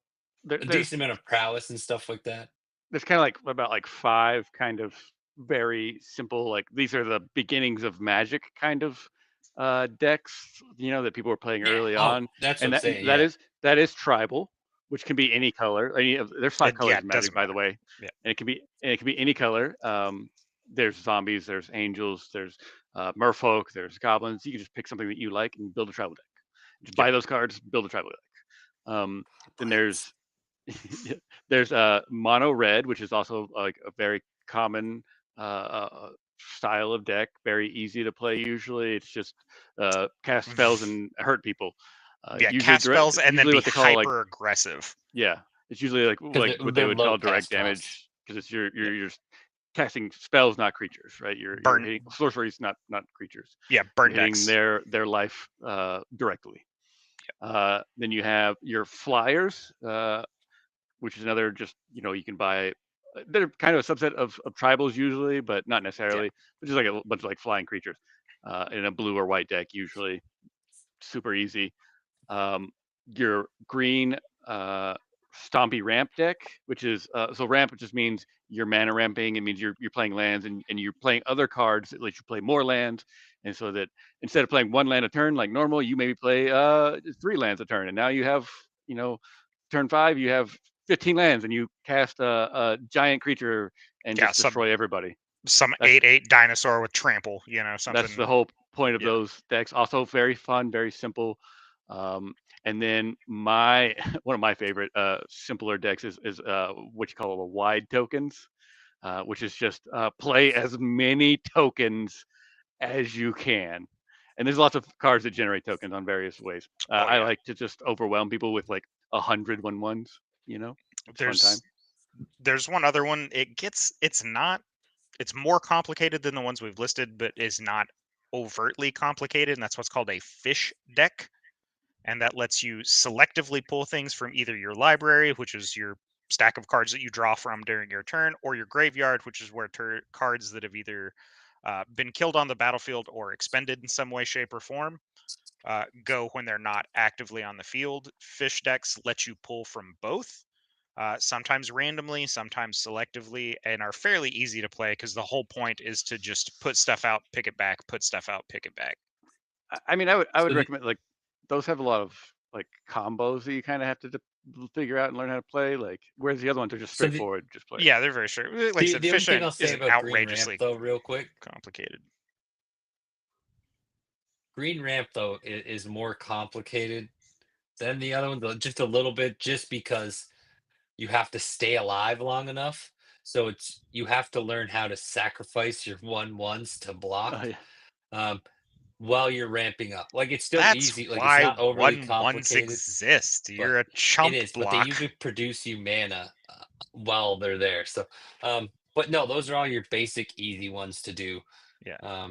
a there's decent amount of prowess and stuff like that. kind of like about like 5 kind of very simple, like these are the beginnings of Magic kind of decks, that people were playing Yeah. early Oh, on, that's what and I'm that saying. that Yeah. is that is tribal, which can be any color. There's 5 colors Yeah, of it Magic, doesn't by the matter. way, Yeah. and it can be any color. There's zombies, there's angels, there's merfolk, there's goblins. You can just pick something that you like and build a tribal deck. Just buy those cards, build a tribal deck. Then there's there's mono red, which is also like a very common style of deck. Very easy to play. Usually, it's just cast spells and hurt people. Yeah, Usually cast spells and then usually be what they call like hyper aggressive. it's usually like Because what they they're would low call direct cast cost. damage because it's Yeah. you're just casting spells, not creatures, right? You're Burn- hitting sorceries, not creatures. Yeah, burn You're hitting decks. their life directly. Then you have your flyers, which is another just you can buy. They're kind of a subset of tribals usually, but not necessarily. But just like a bunch of like flying creatures in a blue or white deck usually. Super easy. Your green Stompy ramp deck, which is so ramp just means you're mana ramping. It means you're playing lands and you're playing other cards that let you play more lands. And so that instead of playing 1 land a turn like normal, you maybe play 3 lands a turn. And now you have, turn 5, you have 15 lands and you cast a giant creature and just destroy everybody. Some 8/8 dinosaur with trample, something. That's the whole point of Yeah. those decks. Also very fun, very simple. And then one of my favorite simpler decks is what you call the wide tokens, which is just play as many tokens as you can. And there's lots of cards that generate tokens on various ways. I like to just overwhelm people with like 100 1/1s. It's fun time. There's one other one. It's more complicated than the ones we've listed, but is not overtly complicated, and that's what's called a fish deck. And that lets you selectively pull things from either your library, which is your stack of cards that you draw from during your turn, or your graveyard, which is where cards that have either been killed on the battlefield or expended in some way, shape, or form go when they're not actively on the field. Fish decks let you pull from both, sometimes randomly, sometimes selectively, and are fairly easy to play because the whole point is to just put stuff out, pick it back, put stuff out, pick it back. I mean, I would recommend like those have a lot of like combos that you kind of have to figure out and learn how to play. Like, whereas the other ones are just straightforward, just play. Yeah, they're very straight. Like I said, The only fish thing I'll say isn't about Green outrageously Ramp, though, real quick, complicated. Green Ramp though is more complicated than the other one, just a little bit, just because you have to stay alive long enough. So you have to learn how to sacrifice your 1/1s to block. While you're ramping up. Like it's still easy. Like it's not overly complicated. Exist. You're a chump it is, block. but they usually produce you mana while they're there. So, but no, those are all your basic easy ones to do. Yeah.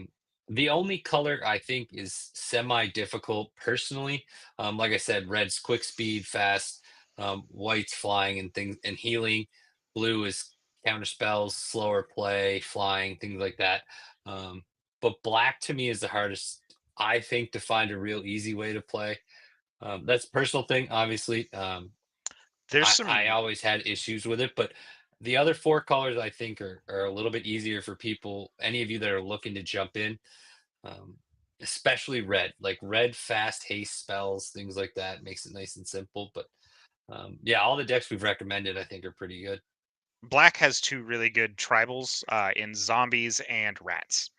The only color I think is semi-difficult personally. Like I said, red's quick speed, fast. White's flying and things and healing. Blue is counter spells, slower play, flying, things like that. But black to me is the hardest, I think, to find a real easy way to play. That's a personal thing, obviously. I always had issues with it, but the other 4 colors I think are a little bit easier for people. Any of you that are looking to jump in, especially red, like red, fast haste spells, things like that, makes it nice and simple. But yeah, all the decks we've recommended, I think, are pretty good. Black has 2 really good tribals in zombies and rats.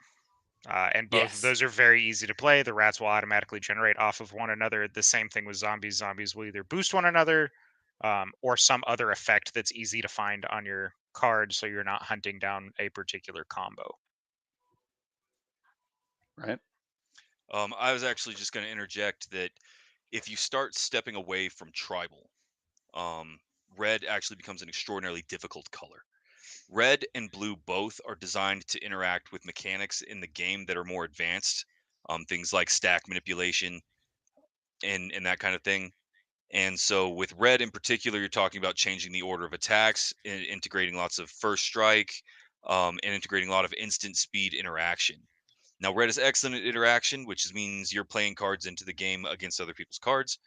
And both of those are very easy to play. The rats will automatically generate off of one another. The same thing with zombies. Zombies will either boost one another or some other effect that's easy to find on your card, so you're not hunting down a particular combo. Right. I was actually just going to interject that if you start stepping away from tribal, red actually becomes an extraordinarily difficult color. Red and blue both are designed to interact with mechanics in the game that are more advanced, things like stack manipulation and that kind of thing. And so with red in particular, you're talking about changing the order of attacks, integrating lots of first strike, and integrating a lot of instant speed interaction. Now, red is excellent at interaction, which means you're playing cards into the game against other people's cards.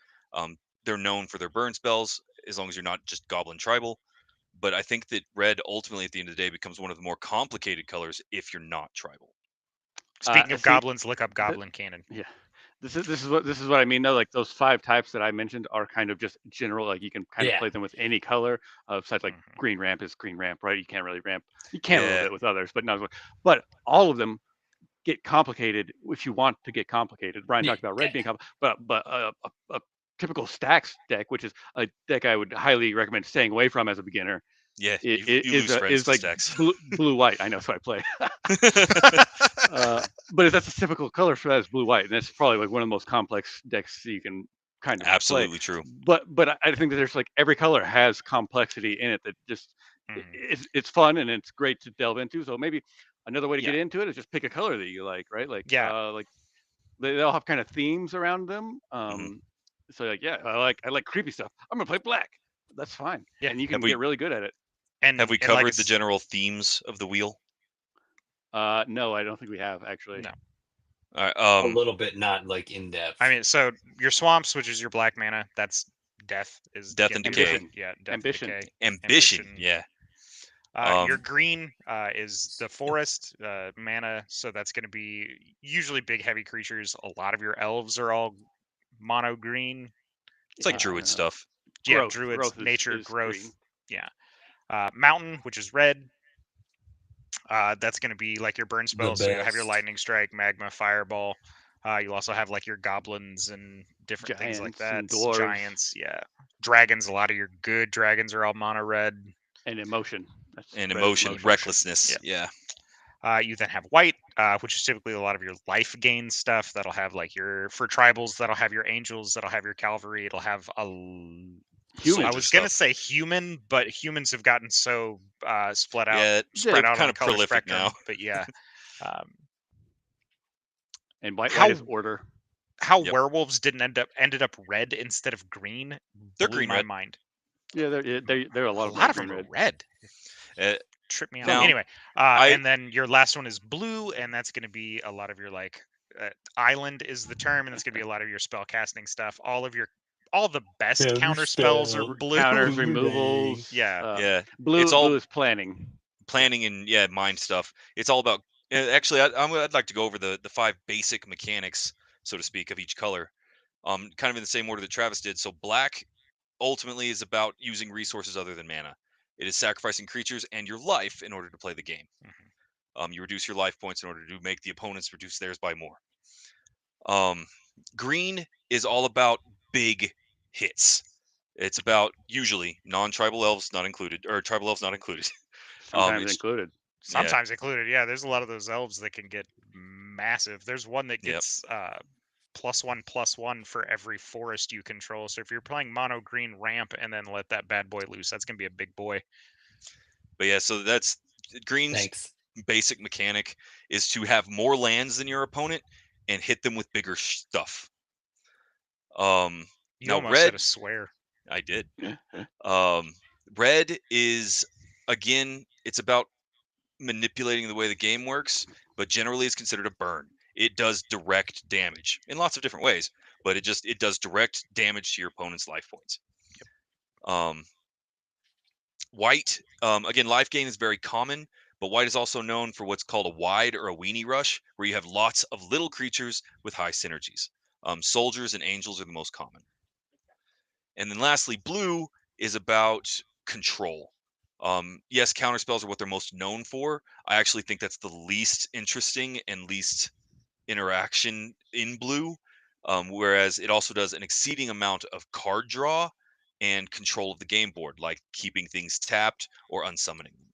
They're known for their burn spells, as long as you're not just goblin tribal. But I think that red ultimately, at the end of the day, becomes one of the more complicated colors if you're not tribal. Speaking of see, goblins, look up Goblin Cannon. Yeah. This is what I mean though. Like those 5 types that I mentioned are kind of just general. Like you can kind of play them with any color. Besides like green ramp is green ramp, right? You can't really ramp. You can a little bit with others, but not. But all of them get complicated if you want to get complicated. Brian talked about red being complicated, but a typical stacks deck, which is a deck I would highly recommend staying away from as a beginner. Yeah, is like blue white. I know, so I play. But that's a typical color for that is blue white, and that's probably like one of the most complex decks you can kind of absolutely play. True. But I think that there's like every color has complexity in it that just it's fun and it's great to delve into. So maybe another way to get into it is just pick a color that you like, right? Like like they all have kind of themes around them. So like I like creepy stuff. I'm gonna play black. That's fine. Yeah, and you can get really good at it. And have we covered the general themes of the wheel? No, I don't think we have actually. No. A little bit, not like in depth. I mean, so your swamps, which is your black mana, that's death and decay. Yeah, death ambition. And decay. Ambition. Yeah. Your green is the forest mana, so that's going to be usually big, heavy creatures. A lot of your elves are all mono green. It's like druid stuff. Yeah, growth, druids, growth nature, is growth. green. Yeah. Mountain, which is red. That's going to be like your burn spells. So you'll have your lightning strike, magma, fireball. You'll also have like your goblins and different things like that. Giants, yeah. Dragons, a lot of your good dragons are all mono red. And emotion. Emotion, recklessness. Yeah. You then have white, which is typically a lot of your life gain stuff. That'll have like for tribals, that'll have your angels, that'll have your cavalry. It'll have a I was gonna say human, but humans have gotten so spread out on the color spectrum. Now. But yeah, and white is order. How werewolves ended up red instead of green? They're green red. Mind. Yeah, they're a lot of them are red. Trip me out. Anyway, and then your last one is blue, and that's going to be a lot of your like island is the term, and that's going to be a lot of your spell casting stuff. All the best counter spells are blue. Counters, removals. Yeah. Blue is planning and mind stuff. It's all about. Actually, I'd like to go over the 5 basic mechanics, so to speak, of each color. Kind of in the same order that Travis did. So black ultimately is about using resources other than mana. It is sacrificing creatures and your life in order to play the game. You reduce your life points in order to make the opponents reduce theirs by more. Green is all about big hits. It's about usually non-tribal elves not included, or tribal elves not included. Sometimes included. Sometimes included. Yeah, there's a lot of those elves that can get massive. There's one that gets +1/+1 for every forest you control. So if you're playing mono green ramp and then let that bad boy loose, that's gonna be a big boy. But yeah, so that's green's basic mechanic is to have more lands than your opponent and hit them with bigger stuff. You now almost red, said a swear. I did. Red is again, it's about manipulating the way the game works, but generally it's considered a burn. It does direct damage in lots of different ways, but it does direct damage to your opponent's life points. White, again, life gain is very common, but white is also known for what's called a wide or a weenie rush, where you have lots of little creatures with high synergies. Soldiers and angels are the most common. And then lastly, blue is about control. Yes, counterspells are what they're most known for. I actually think that's the least interesting and least interaction in blue, whereas it also does an exceeding amount of card draw and control of the game board, like keeping things tapped or unsummoning them.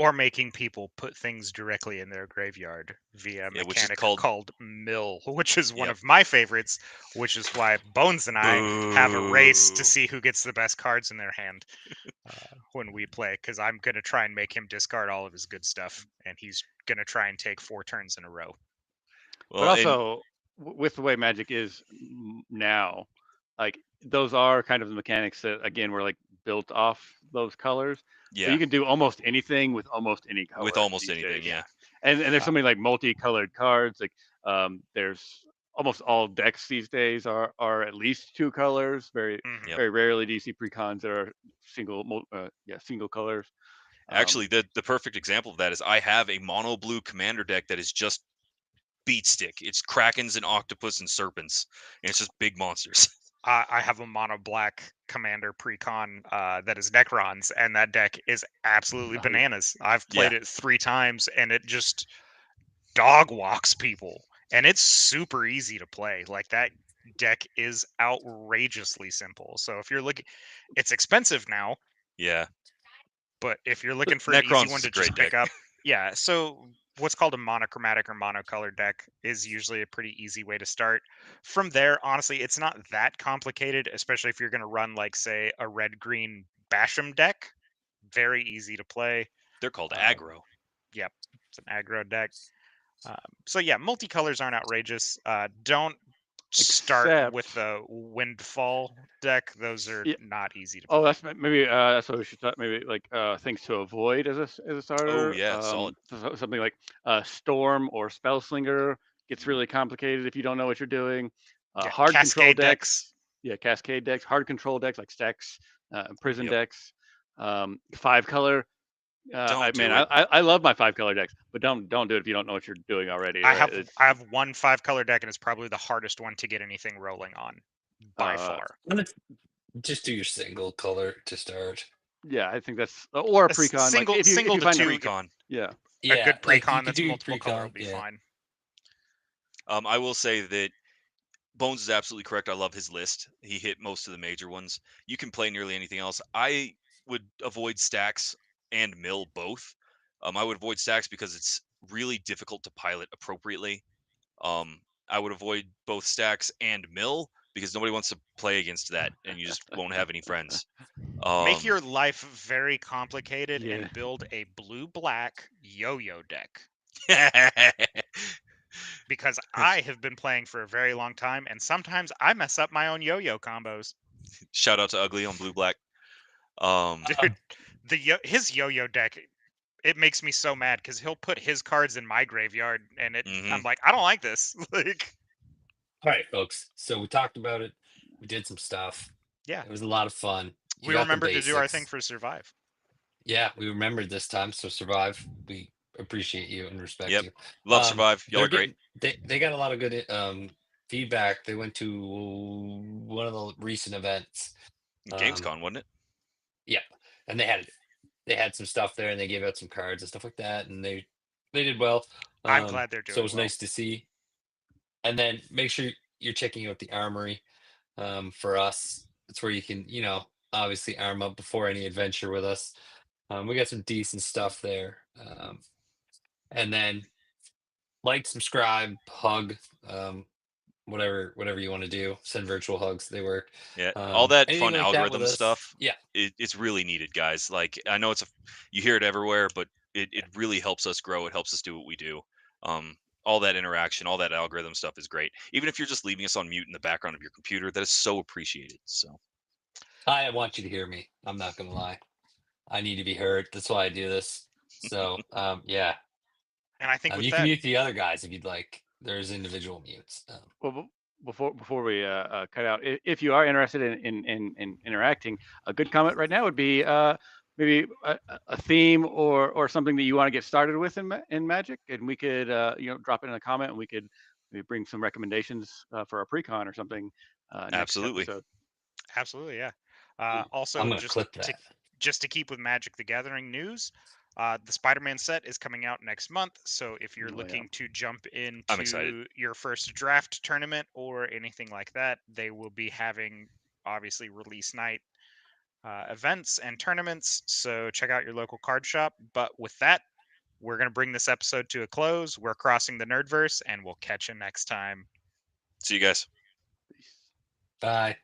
Or making people put things directly in their graveyard via a Yeah, which is mechanic called- called mill, which is one Yep. of my favorites, which is why Bones and I have a race to Boo. see who gets the best cards in their hand when we play, because I'm going to try and make him discard all of his good stuff, and he's going to try and take 4 turns in a row. Well, but and- also, with the way Magic is now, like those are kind of the mechanics that again were like built off those colors. So yeah, you can do almost anything with almost any color. with almost these anything. days. Yeah. And there's so many like multicolored cards. Like there's almost all decks these days are at least 2 colors. Very Mhm. Yep. very rarely do you see precons that are single single colors. Actually, the perfect example of that is I have a mono blue commander deck that is just beat stick. It's Krakens and Octopus and Serpents, and it's just big monsters. I have a mono black commander precon that is Necrons, and that deck is absolutely Oh, yeah. bananas. I've Yeah. played it 3 times, and it just dog walks people, and it's super easy to play. Like, that deck is outrageously simple. So if you're looking, it's expensive now, Yeah. but if you're looking for an easy Necrons one is a to just great pick deck. up, yeah. So what's called a monochromatic or monocolored deck is usually a pretty easy way to start. From there, honestly, it's not that complicated, especially if you're going to run, like, say, a red-green Basham deck. Very easy to play. They're called Um, aggro. Yep, it's an aggro deck. So yeah, multicolors aren't outrageous. Don't start with Except- the Windfall deck. Those are Yeah. not easy to play. Oh, maybe that's what we should talk. Maybe like things to avoid as a starter. yeah, solid. Something like Storm or Spellslinger gets really complicated if you don't know what you're doing. Yeah, Hard control Cascade decks. Yeah, Cascade decks. Hard control decks like Stacks, Prison Yep. decks. 5 color. Don't do I, it. I love my 5 color decks, but don't do it if you don't know what you're doing already. I right? have one 5-color deck, and it's probably the hardest one to get anything rolling on by far. Just do your single color to start. Yeah, I think that's or a A precon. single- like if you single to find two, Precon. yeah. Yeah, A good like, you precon could that's do your multiple color will precon, be yeah. fine. I will say that Bones is absolutely correct. I love his list. He hit most of the major ones. You can play nearly anything else. I would avoid Stacks and Mill both. I would avoid Stacks because it's really difficult to pilot appropriately. I would avoid both Stacks and Mill because nobody wants to play against that, and you just won't have any friends. Make your life very complicated Yeah. and build a blue-black yo-yo deck. Because I have been playing for a very long time, and sometimes I mess up my own yo-yo combos. Shout out to Ugly on Blue Black. Dude, his yo-yo deck, it makes me so mad because he'll put his cards in my graveyard, and I'm Mhm. like, I don't like this. Like, All right, folks. So we talked about it. We did some stuff. yeah, It was a lot of fun. You we got the remembered to do our thing basics. for Survive. Yeah, we remembered this time. So Survive, we appreciate you and respect Yep. you. Love Survive. Y'all they're are great. They got a lot of good feedback. They went to one of the recent events. Gamescom, wasn't it? Yeah, and they had some stuff there, and they gave out some cards and stuff like that, and they did well. I'm glad they're So it doing was well. nice to see. And then make sure you're checking out the armory for us. It's where you can, obviously arm up before any adventure with us. We got some decent stuff there. And then like, subscribe, hug, whatever you want to do. Send virtual hugs. They work. Yeah, all that anything fun like that with algorithm us, stuff. Yeah. It's really needed, guys. Like, I know you hear it everywhere, but it really helps us grow. It helps us do what we do. All that interaction, all that algorithm stuff is great. Even if you're just leaving us on mute in the background of your computer, that is so appreciated. So I want you to hear me. I'm not gonna lie. I need to be heard. That's why I do this. So yeah. And I think with You that, can mute the other guys if you'd like. There's individual mutes. Well, before we cut out, if you are interested in interacting, a good comment right now would be maybe a theme or something that you want to get started with in Magic, and we could drop it in a comment, and we could maybe bring some recommendations for a precon or something next absolutely. episode. absolutely, yeah. I'm Also, gonna clip that. just to keep with Magic the Gathering news, the Spider-Man set is coming out next month. So if you're Oh, yeah. looking to jump I'm excited. into your first draft tournament or anything like that, they will be having, obviously, release night events and tournaments. So check out your local card shop. But with that, we're going to bring this episode to a close. We're crossing the Nerdverse, and we'll catch you next time. See you guys. Bye.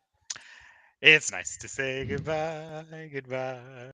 It's nice to say goodbye. Goodbye.